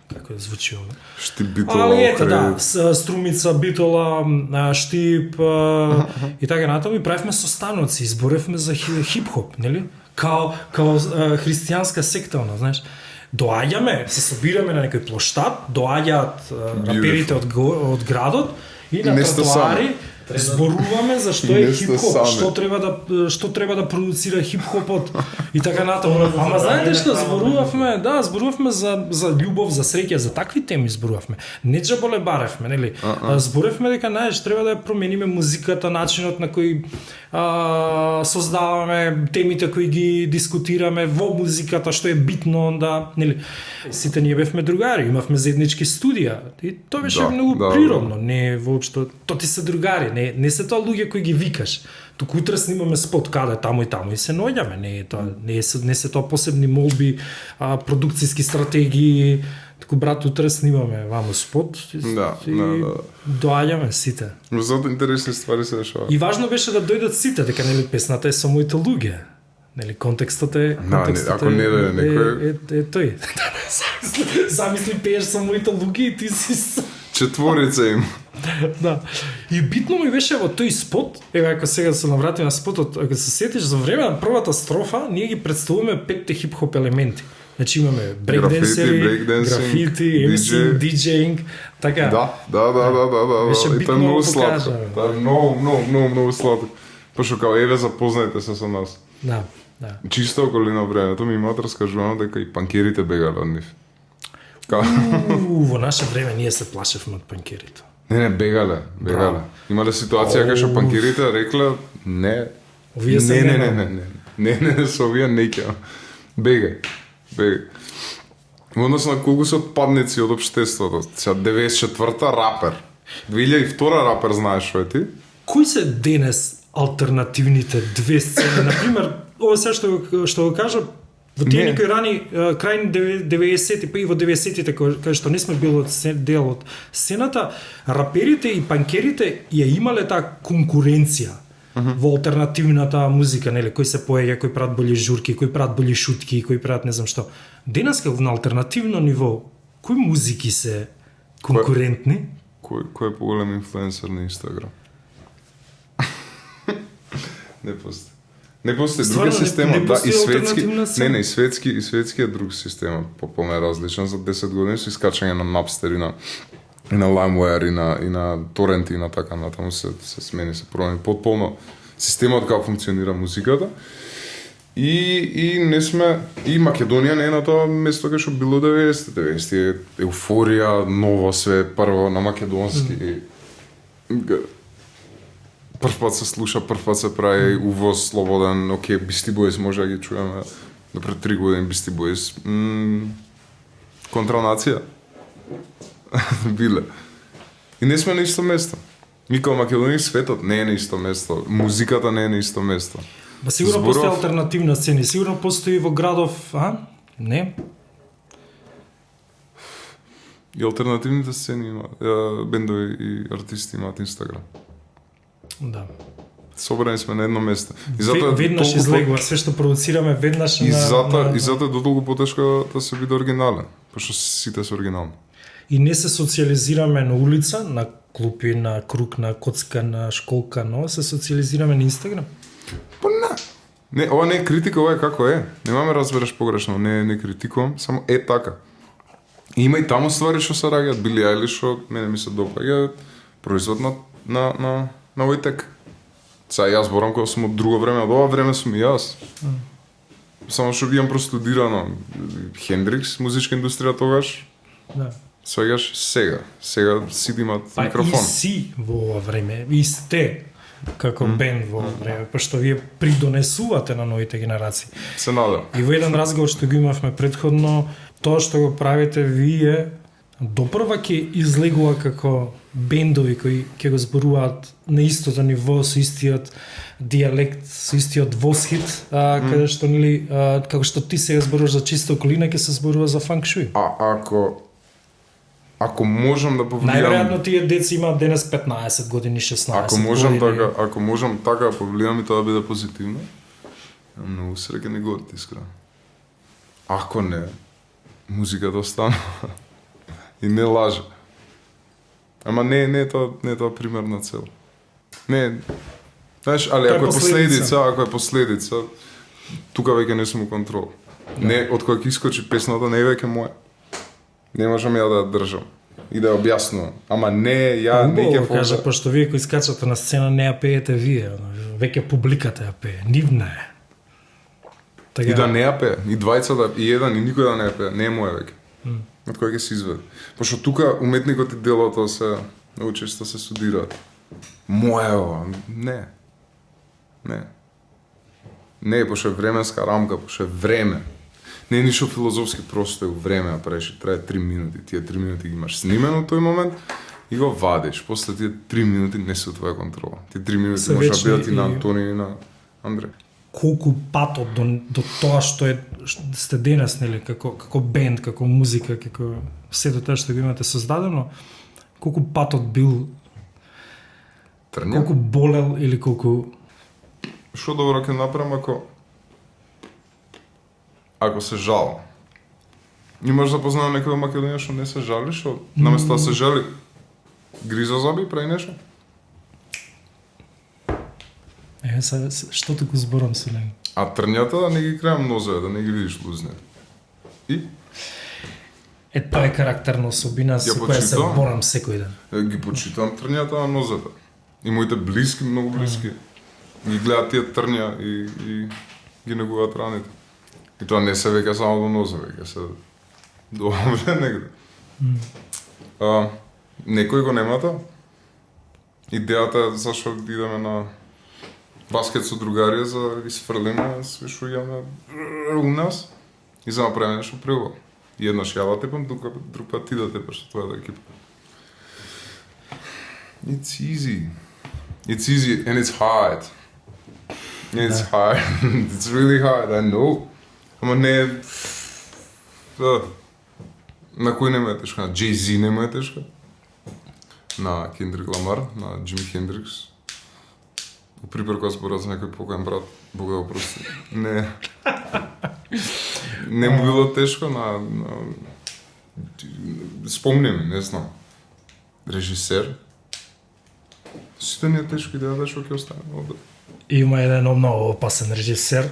како звучи ова. Штип Битола, Али ето да, Струмица, Битола, Штип и така натаму и правевме состаноци, изборевме за хип-хоп, нели? Као христијанска секта, знаеш. Доаѓаме, се собираме на некој плоштад, доаѓаат раперите од градот и на тротоари зборуваме за што е хип-хоп, што треба да продуцира хип-хопот и така натаму. Ама знаете што зборувавме? Да, зборувавме за љубов, за среќа, за такви теми зборувавме. Не джаболе баревме, нели? Зборевме дека знаеш, треба да ја промениме музиката, начинот на кој создаваме, темите кои ги дискутираме во музиката, што е битно онда, нели? Сите ние бевме другари, имавме заеднички студија и тоа беше многу природно, не воопшто, тоа ти се другари, не се тоа луѓе кои ги викаш. Туку утре снимаме спот каде таму и се наоѓаме, не се тоа посебни молби, продукциски стратегии. Туку брат утре снимаме ваму спот и доаѓаме сите. Зато интересни ствари се дешаваат. И важно беше да дојдат сите, дека нели песната е со моите луѓе. Нели контекстот е ако не дојде некој е тој. Замисли пееш со моите луѓе и ти си четворица им. Да. И битно ми беше во тој спот, ако сега се навратим на спотот, ако се сетиш за време на првата строфа, ние ги представуваме 5 хип-хоп елементи. Значи имаме брейкденсери, графити, MC, диджеинг, така. Да. Беше И тоа е битно многу да сладко. покажа. Тоа е многу сладко. Пошто као еве запознајте се со нас. Да. Чисто околина времето ми имаат раскажувано дека и панкерите бегале од нив. Во наше време ние се плашевме од панкерите. Не, бегале. Имале ситуација кај што панкерите рекле не. Овие се Не, со овие не ќе. Бегај. Во однос на колку се отпадници од општеството. Сега 94-та рапер. 2002 рапер знаеш што е ти? Кои се денес алтернативните две сцени? Например, ова се што го кажа, во тие некои рани крајни 90-ти, па и во 90-тите кај што не сме били дел од сцената, раперите и панкерите ја имале таа конкуренција во алтернативната музика, нели, кој се поеѓа, кој прават бољи журки, кој прават бољи шутки, кој прават не знам што. Денеска на алтернативно ниво, кои музики се конкурентни? Кој е поголем инфлуенсер на Инстаграм? Не постои друга система, да, и светски. Не, и светски е друг система, попълно различен. За 10 години со искачање на Napster и на LimeWire и на Torrent и на така натаму се смени, се промени потполно системот како функционира музиката. И не сме, и Македонија не е на тоа место кај што било 90-ти е еуфорија, ново све, прво на македонски. Прв пат се слуша, прв пат се прави увоз слободен, окей, Beastie Boys може да ги чуеме до пред 3 години Beastie Boys. Контранација. Биле. И не сме на исто место. Ми као Македонија светот не е на исто место, музиката не е на исто место. Ба сигурно постои алтернативна сцена, сигурно постои во градов, Не? И алтернативните сцени има, бендови и артисти имаат Инстаграм. Да. Собрани сме на едно место. И затоа веднаш излегува се што продуцираме веднаш и затоа е дотолку потешко да се биде оригинален, пошто сите се оригинални. И не се социализираме на улица, на клупи, на круг, на коцка, на школка, но се социализираме на Инстаграм. Па не, ова не е критика, ова е како е. Немаме разбереш погрешно, не критикувам, само е така. Има и таму ствари што се раѓаат, Били Айлиш, што мене ми се допаѓа, производ на Војтек. Сега јас зборам кога сум од друго време, од ова време сум и јас. Само што имам простудирано Хендрикс, музичка индустрија тогаш, Да. свегаш сега. Сега сите имат Па микрофон. и си во ова време, и сте како бенд во ова време, пошто вие придонесувате на новите генерации. Се надам. И во еден разговор што го имавме претходно, тоа што го правите вие, допрва ќе излегува како бендови кои ќе го зборуваат на истото ниво, со истиот дијалект, со истиот восхит, каде што нели како што ти сега зборуваш за чиста околина, ќе се зборува за фанк шуи. Ако можам да повлијам... Најверојатно тие деца имаат денес 15 години, 16 Ако можам години. ако можам така да повлијам и тоа да биде позитивно, многу среќен и горд, искрено. Ако не, музиката останува и не лаже. Ама не е тоа примерна цел. Не, знаеш, али Тоа е ако последица. е последица, тука веќе не сум у контрол. Не, од кога ќе искочи песната, не е веќе моја. Не можам ја да ја држам и да ја објаснувам. Ама не, ја не ќе Убаво кажа, пошто вие кои скачате на сцена не ја пеете вие, веќе публиката ја пее, нивна е. Така, И да не ја пее, и двајцата, и еден, и никој да не ја пее, не е моја веќе. Од кој ќе се изведе. Пошто тука уметникот и делото се многу често се студираат. Моја е ова, не. Не, пошто е временска рамка, пошто е време. Не е ништо филозофски, просто е у време, а преш, трае 3 минути. Тие 3 минути ги имаш снимено тој момент и го вадиш. После тие 3 минути не се у твоја контрола. Тие 3 минути Се може да вечни бидат и на и- Антони и на Андре. колку патот до тоа што е сте денес, нели, како бенд, како музика, како сето тоа што го имате создадено, колку патот бил, Трња. колку болел или колку Што добро ќе направам ако се жал. Имаш да познавам некој во Македонија што не се жали, што наместо да се жали гриза зоби, прави нешто? што туку зборам со него. А трњата да не ги креам нозове, да не ги видиш лузне. И Тоа е карактерна особина со која се почитувам. борам секој ден. ги почитам трњата на нозете. И моите блиски, многу блиски, ги гледаат тие трња и ги негуваат раните. И тоа не се веќе само до нозове, веќе се до овде негде. Некој го немата. Идејата е зашо идеме на баскет со другари за да ги сфрлиме све што имаме у нас и за да направиме нешто прво. И еднаш ја да тепам, друг пат ти да тепаш со твојата екипа. It's easy and it's hard. It's hard. It's really hard, I know. Ама не на кој не му е тешко? На Jay-Z не му е тешко? На Кендрик Ламар, на Джими Хендрикс. По припер кога зборат за некој покоен брат, Бога го прости. Не му било тешко на спомни ми, не знам. Режисер. Сите ни е тешко идеја што ќе остане овде. Има еден многу опасен режисер,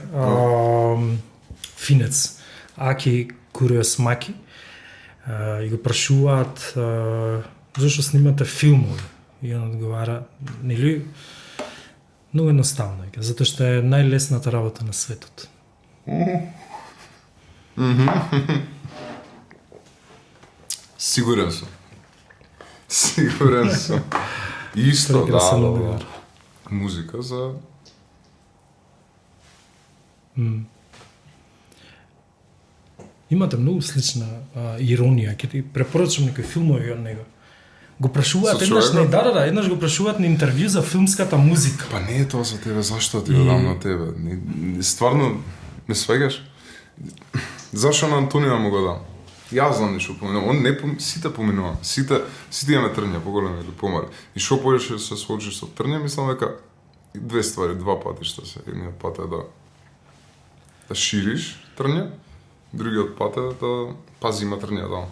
финец, Аки Куриосмаки, и го прашуваат зашто снимате филмови. И он одговара, нели, многу едноставно е, затоа што е најлесната работа на светот. Сигурен сум. Исто, Прекрасен да. одговор. Музика за Имате многу слична иронија, ќе ти препорачам некои филмови од него. Го прашуваат Со еднаш човекот? еднаш го прашуваат на интервју за филмската музика. Па не е тоа за тебе, зашто ти го дам на тебе? Стварно, не свегаш? Зашо на Антонија му го дам? Јас знам нешто поминувам, он не сите поминувам, сите имаме трња, поголеми или помали. И што повеќе се случи со трња, мислам дека две ствари, два патишта се. Едниот пат е да шириш трња, другиот пат е да пази има трња да.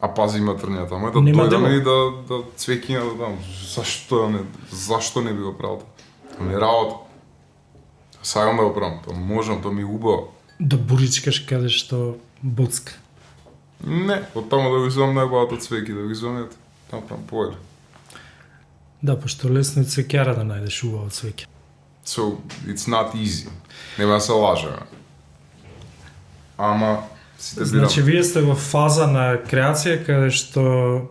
А пази има трња тamo, да Нема дојдеме дело. и да цвеќиња да дам. Зашто не би го правил тоа? Тоа ми е работа. Сакам да го правам, тоа можам, тоа ми е убаво. Да буричкаш каде што боцка. Не, од таму да го извам најбагато цвеки, да го извам ето. Таму поеде. Да, пошто лесно и цвекјара да најдеш убаво цвеќе. So, it's not easy. Нема да се лажеме. Ама, сите бирам. Значи, вие сте во фаза на креација каде што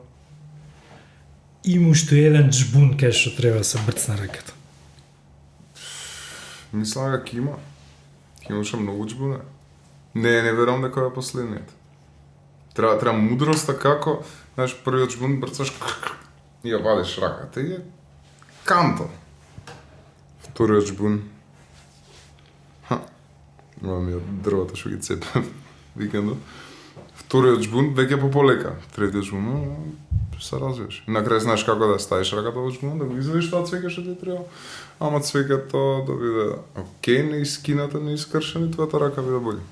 има уште еден джбун кај што треба да се брцне раката. Мислам дека ќе има. Ќе имаше многу джбуне. Не верувам дека е последниот. Треба мудроста како, знаеш, првиот джбун брцаш и ја вадиш раката и е канто. Вториот джбун. Ова ми од дрвото што ги цепам викендот. Вториот джбун веќе полека. Третиот джбун се развиваш. И на крај знаеш како да ставиш раката во джбун, да го извадиш тоа цвеќе што ти треба. Ама цвеќето да биде окей, не искината, не искршена и твојата рака биде боља.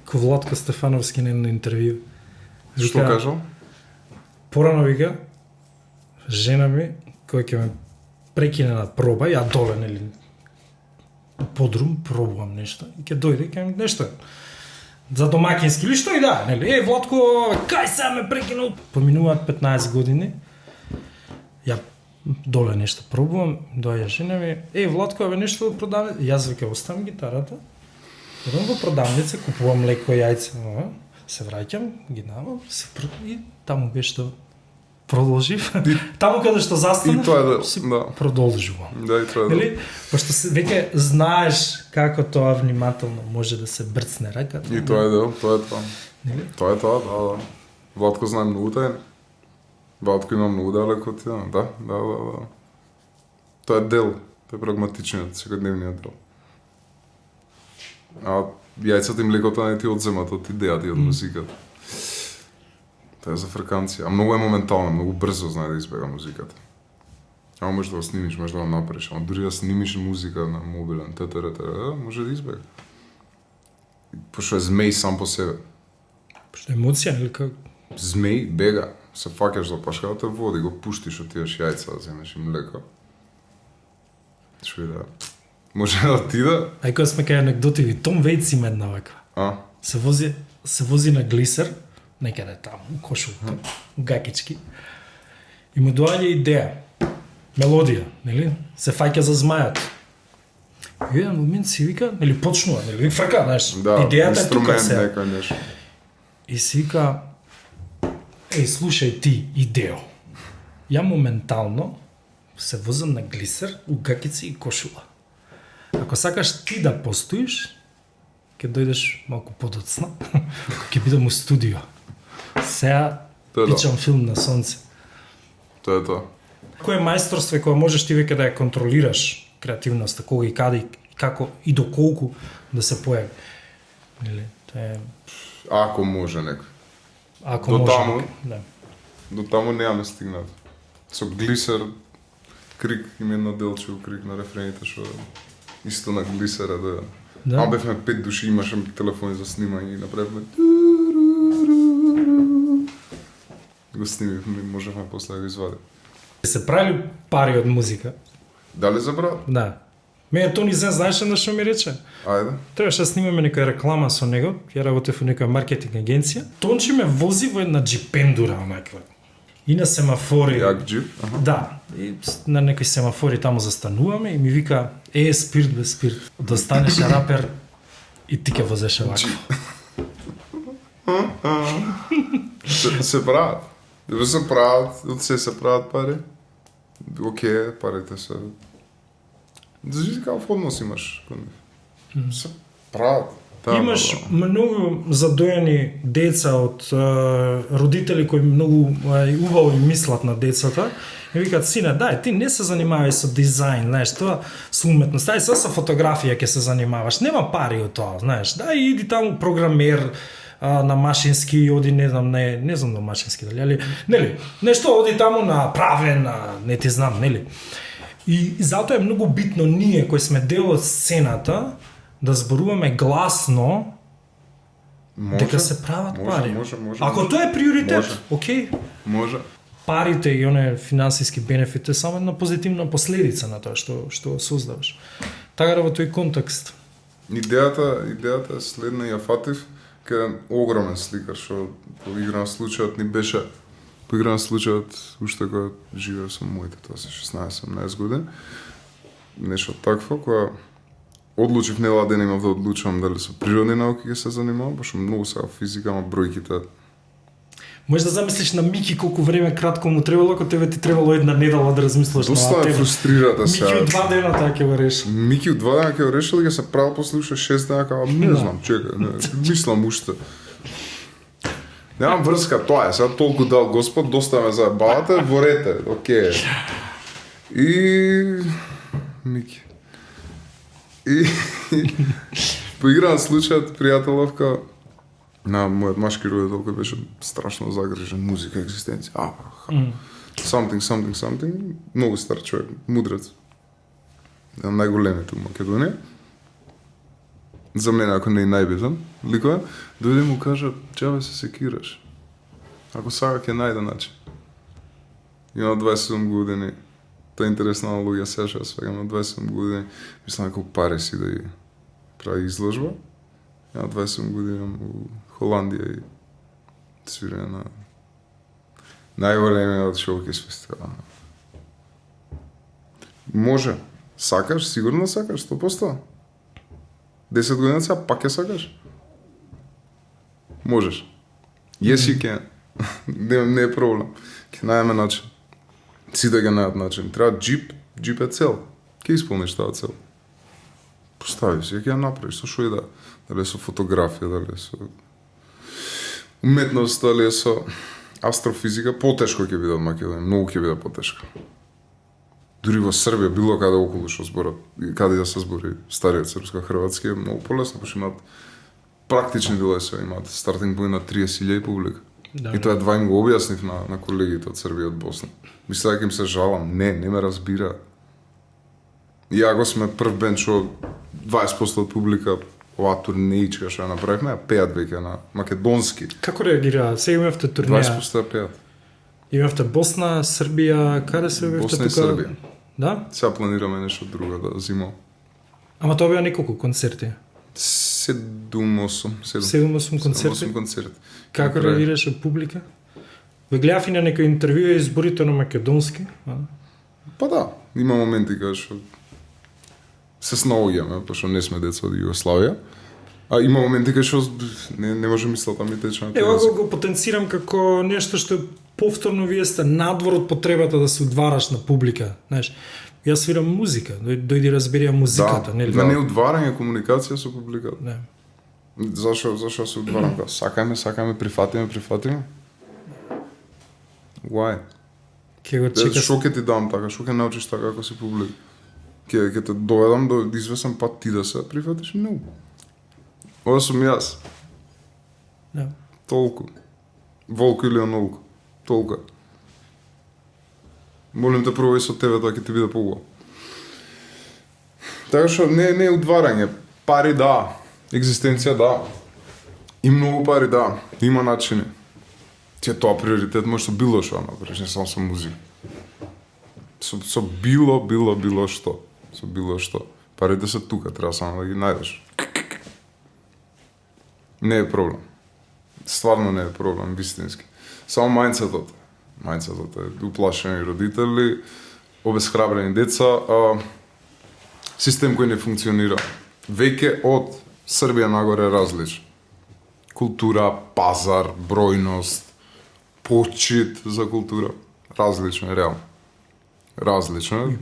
Ко Владко Стефановски на едно интервју. Што кажал? Порано вика, жена ми, која ќе ме прекине на проба, ја доле, нели, подрум, пробувам нешто, и ќе дојде, ќе ми нешто, за домакински или што и да, нели, Владко, кај сега ме прекинул? Поминуваат 15 години, ја доле нешто пробувам, доаѓа жена ми, Владко, абе нешто да продавам, јас вика, оставам гитарата, одам во продавница, купувам млеко, јајца, се враќам, ги давам, и таму беше што продолжив. Таму каде што застанав, продолжувам. Да, и тоа е. Нели? Пошто веќе знаеш како тоа внимателно може да се брцне раката. И тоа е тоа. Нели? Тоа е тоа, да. Владко знае многу тајни. Владко има многу далеко од тие, да. Тоа е дел, тоа е прагматичниот, секојдневниот дел. А јајцата и млекото не ти одземат од идејата и од музиката. Тоа е за фрканција. А многу е моментално, многу брзо знае да избега музиката. Ама може да го снимиш, може да го направиш, ама дури да снимиш музика на мобилен, може да избега. Пошто е змеј сам по себе. Пошто емоција, или како? Змеј бега, се фаќаш за пашката, води, го пуштиш, отидеш јајца да земеш и млеко. Што и да... Може да отида? Ај кога сме кај анекдотиви, Том Вејтс има една ваква. Се вози на глисер, некаде таму, у кошулта, у гакички. И му доаѓа идеја, мелодија, нели? Се фаќа за змајот. И еден момент си вика, нели почнува, нели фрка, знаеш, идејата е тука се. И си вика, слушај ти, идео. Ја моментално се возам на глисер, у гакици и кошула. Ако сакаш ти да постоиш, ќе дојдеш малку подоцна, ќе бидам у студио. Сега пичам филм на сонце. Тоа е тоа. Кој е мајсторство кое можеш ти веќе да ја контролираш креативноста, кога и каде, како и доколку да се појави. Нели, тоа е... Ако може некој. Ако може некој, да. До таму немаме стигнат. Со глисер, крик, има едно делче у крик на рефрените, што исто на глисера да... А бевме 5 души, имаше телефони за снимање и направивме... Го снимивме и можевме после да го извадим. Се правили пари од музика? Дали забрав? Да. Мене Тони Зен знаеше на што ми рече? Ајде. Требаше да снимаме некоја реклама со него, ја работев во некоја маркетинг агенција. Тонче ме вози во една джипендура, онаква. И на семафори. Јак джип? Да. И на некои семафори таму застануваме и ми вика, спирт бе спирт. Да станеш рапер и ти ќе возеш вакво. Се прават. Се прават, од се прават пари. Океј, парите се... Зависи каков однос имаш кон нив. Се прават. Имаш многу задоени деца од родители кои многу убаво им мислат на децата. И викаат, сине, дај, ти не се занимавај со дизајн, знаеш, тоа со уметност, дај со фотографија ќе се занимаваш, нема пари од тоа, знаеш, дај иди таму програмер на машински, оди не знам на машински дали, али нели, нешто оди таму на правен, не ти знам, нели. И затоа е многу битно ние кои сме дел од сцената да зборуваме гласно дека се прават пари. Може. Ако тоа е приоритет, окей. Може. Парите и оне финансиски бенефит е само една позитивна последица на тоа што создаваш. Така да во тој контекст. Идејата е следна, ја фатив, кај огромен сликар, што по игра на случајот ни беше, по игра на случајот, уште кога живеев со моите, тоа се 16-17 години, нешто такво, кога одлучив нела ден имав да одлучувам дали со природни науки ќе се занимавам, пошто многу сега физика, ама бројките. Можеш да замислиш на Мики колку време кратко му требало, ако тебе ти требало една недела да размислиш на Доста оваа ме тема. фрустрирата Мики сега. 2 дена така ќе го реши. Мики 2 дена ќе го решил, ќе се правил после уште 6 дена, као, не знам, чекај, не, мислам уште. Немам врска, тоа е, сега толку дал Господ, доста ме заебавате, ворете, окей. И... Мики. И... Поигра на случајот, пријателовка, на мојот машки родител кој беше страшно загрижен музика, екзистенција. Something, многу стар човек, мудрец. Еден најголемите у Македонија. За мене, ако не и најбитен, ликова, дојде му кажа, чабе се секираш. Ако сага ќе најде начин. Има 27 години, тоа е интересна аналогија, сега што свегам на 27 години, мислам ако пари си да ја прави изложба. Има 27 години у Холандија и свирење на најголемиот шоукейс фестивал. Може. Сакаш? Сигурно сакаш? 100%? 10 години сега пак ќе сакаш? Можеш. Yes, you can. Не е проблем. Ќе најдеме начин. Сите ќе најдат начин. Треба джип. Джип е цел. Ќе исполниш таа цел. Постави си, ќе ја направиш. Со шо и да. Дали со фотографија, дали со уметност, дали со астрофизика. Потешко ќе биде од Македонија. Многу ќе биде потешко. Дури во Србија, било каде околу што зборат, каде да се збори стариот српско-хрватски е многу полесно, пошто имаат практични делесови, имаат стартинг поинт на 30.000 публика. Да. И тоа едва им го објаснив на колегите од Србија и од Босна. Мислеа дека им се жалам, не ме разбираат. Иако сме прв бенд што 20% од публика оваа турнеичка што ја направивме, пеат веќе на македонски. Како реагира? Сега имавте турнеја. 20% пеат. Имавте Босна, Србија, каде се бевте Босна и тука? Србија. Да? Сега планираме нешто друго да зимо. Ама тоа беа неколку концерти. 7-8 7-8 концерти. 7-8 концерти. Како реагираше публика? Ве гледав и на некои интервјуи изборите на македонски. Па да, има моменти кога што се снаоѓаме, пошто не сме деца од Југославија. А има моменти кога што не може мислата ми тече на Ево тоа. го потенцирам како нешто што повторно вие сте надвор од потребата да се удвараш на публика, знаеш. Јас свирам музика, дојди разбери музиката, нели? Да, не удварање, комуникација со публиката. Да. Зашо се удварам? Сакаме, прифатиме. Why? Ќе го чекаш. Шо ќе ти дам така, шо ќе научиш така како си публика? Ќе те доведам до извесен пат ти да се прифатиш? No. Ова сум јас. Да. Толку. Волко или онолку. Толку. Молим те пробај со тебе, тоа ќе ти биде поубаво. Така што не е удварање. Пари да. Екзистенција да. И многу пари да. Има начини. Ти е тоа приоритет, може со било што направиш, не само со музика. Со било што. Со било што. Парите се тука, треба само да ги најдеш. Не е проблем. Стварно не е проблем, вистински. Само мајндсетот. Мајндсетот е уплашени родители, обесхрабрени деца, систем кој не функционира. Веќе од Србија нагоре е различен. Култура, пазар, бројност, почит за култура. Различно е, реално. Различно е.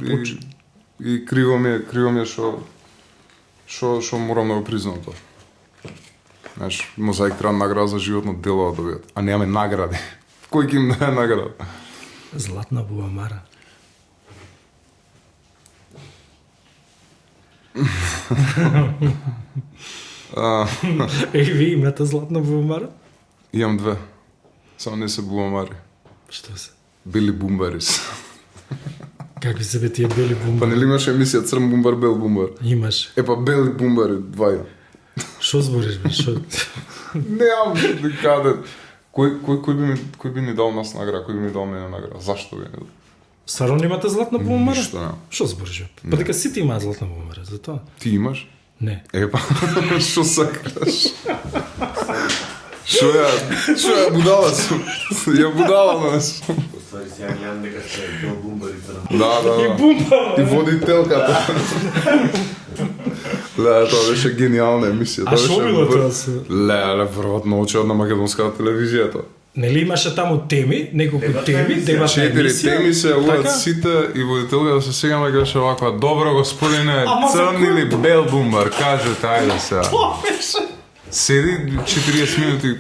И криво ми е што морам да го признам тоа. Знаеш, Мозаик треба награда за животно дело да добијат, а немаме награди. Кој ќе им даде награда? Златна буамара. Ви имате златна буамара? Имам две. Само не се буамари. Што се? Бели бумбарис. Какви се бе тие бели Па бумбари? нели имаше емисија Црн бумбар, бел бумбар? Имаш. Па бели бумбари, дваја. Шо збориш бе? Шо? Неам каде. Кој би ни дал нас награда, кој би ми дал мене награда? Зашто би ни дал? Стварно немате златна буамара? Ништо нема. Шо збориш бе? Па дека сите имаат златна буамара, затоа. Ти имаш? Не. Епа, што сакаш? Шо ја будала сум. Ја будала нас. Ствари сега нямам дека сте бил бумбарите на... Да. Бумба, И водителката. Ле, тоа беше гениална емисија. А шо било тоа се? Ле, веројатно очи од на македонската телевизија тоа. Нели имаше таму теми, неколку теми, дебатна Четири емисија? теми се јавуваат Така? сите и водителката се сегаме каже оваква: "Добро господине, Ама за црн кој? или бел бумбар, кажете ајде сега." Тоа беше. Седи 40 минути.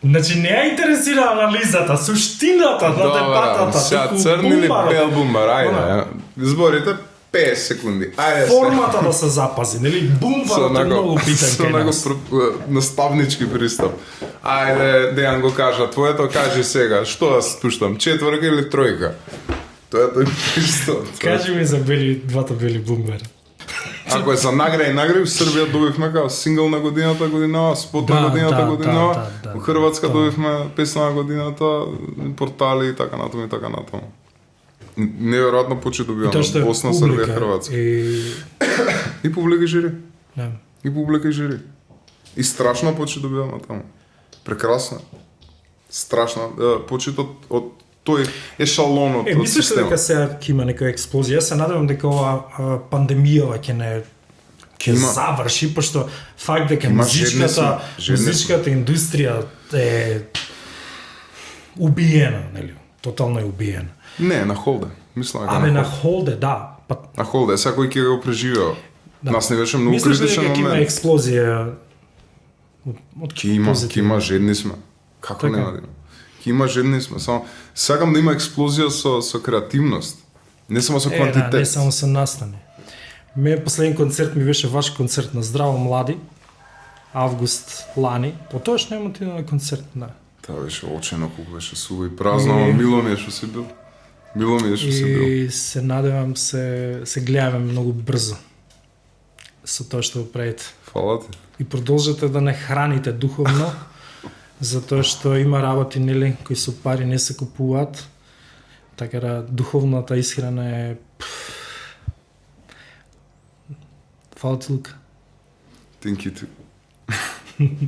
Значи не ја интересира анализата, суштината на дебатата. сега туку црн или бумбарот. бел бумбар, ајде. Она, Зборите 50 секунди. Ајде. Формата да се запази, нели? Бумбарот е многу питан со кај него нас. наставнички пристап. Ајде, Дејан го кажа, твоето кажи сега, што да спуштам, четворка или тројка? Тоа е тој пристап. Кажи ми за двата бели бумбари. Ако е за награди, Србија добивме као сингл на годината, спот на Да, годината, да, година. да, Во Хрватска да. добивме песна на годината, портали и така натаму и така натаму. Неверојатно почи добиваме Тоа што е Босна, Србија, публика Хрватска. и И публика и жири. да. И публика и жири. И страшно почи добиваме таму. Прекрасно. Страшно. Почит од тој ешалон од Мислиш ли системот. дека сега ќе има некоја експлозија? Јас се надевам дека ова пандемијава ќе не ќе Има. заврши, пошто факт дека Има, жедни сме. музичката индустрија е убиена, нели? Тотално е убиена. Не, на холде. Мислам дека Абе на холде. холде, да. Па На холде, секој ќе го преживеа. да. Нас не беше многу Мислиш ли критичен дека ќе има момент. експлозија од Ќе има, ќе има, жедни сме. Како Така. нема да има? Ќе има, жедни сме. Само сакам да има експлозија со креативност. Не само со квантитет. Да, не само со настани. Ме последен концерт ми беше ваш концерт на Здраво млади, август лани. Потоаш нема отидов на концерт, да. Тоа беше очено, колку беше суво и празно, ама мило ми е што си бил. Мило ми е што си бил. И се надевам се гледаме многу брзо со тоа што го правите. Фала ти. И продолжете да не храните духовно, затоа што има работи, нели, кои со пари не се купуваат. Така да духовната исхрана е... Фала ти, Лука. Thank you too.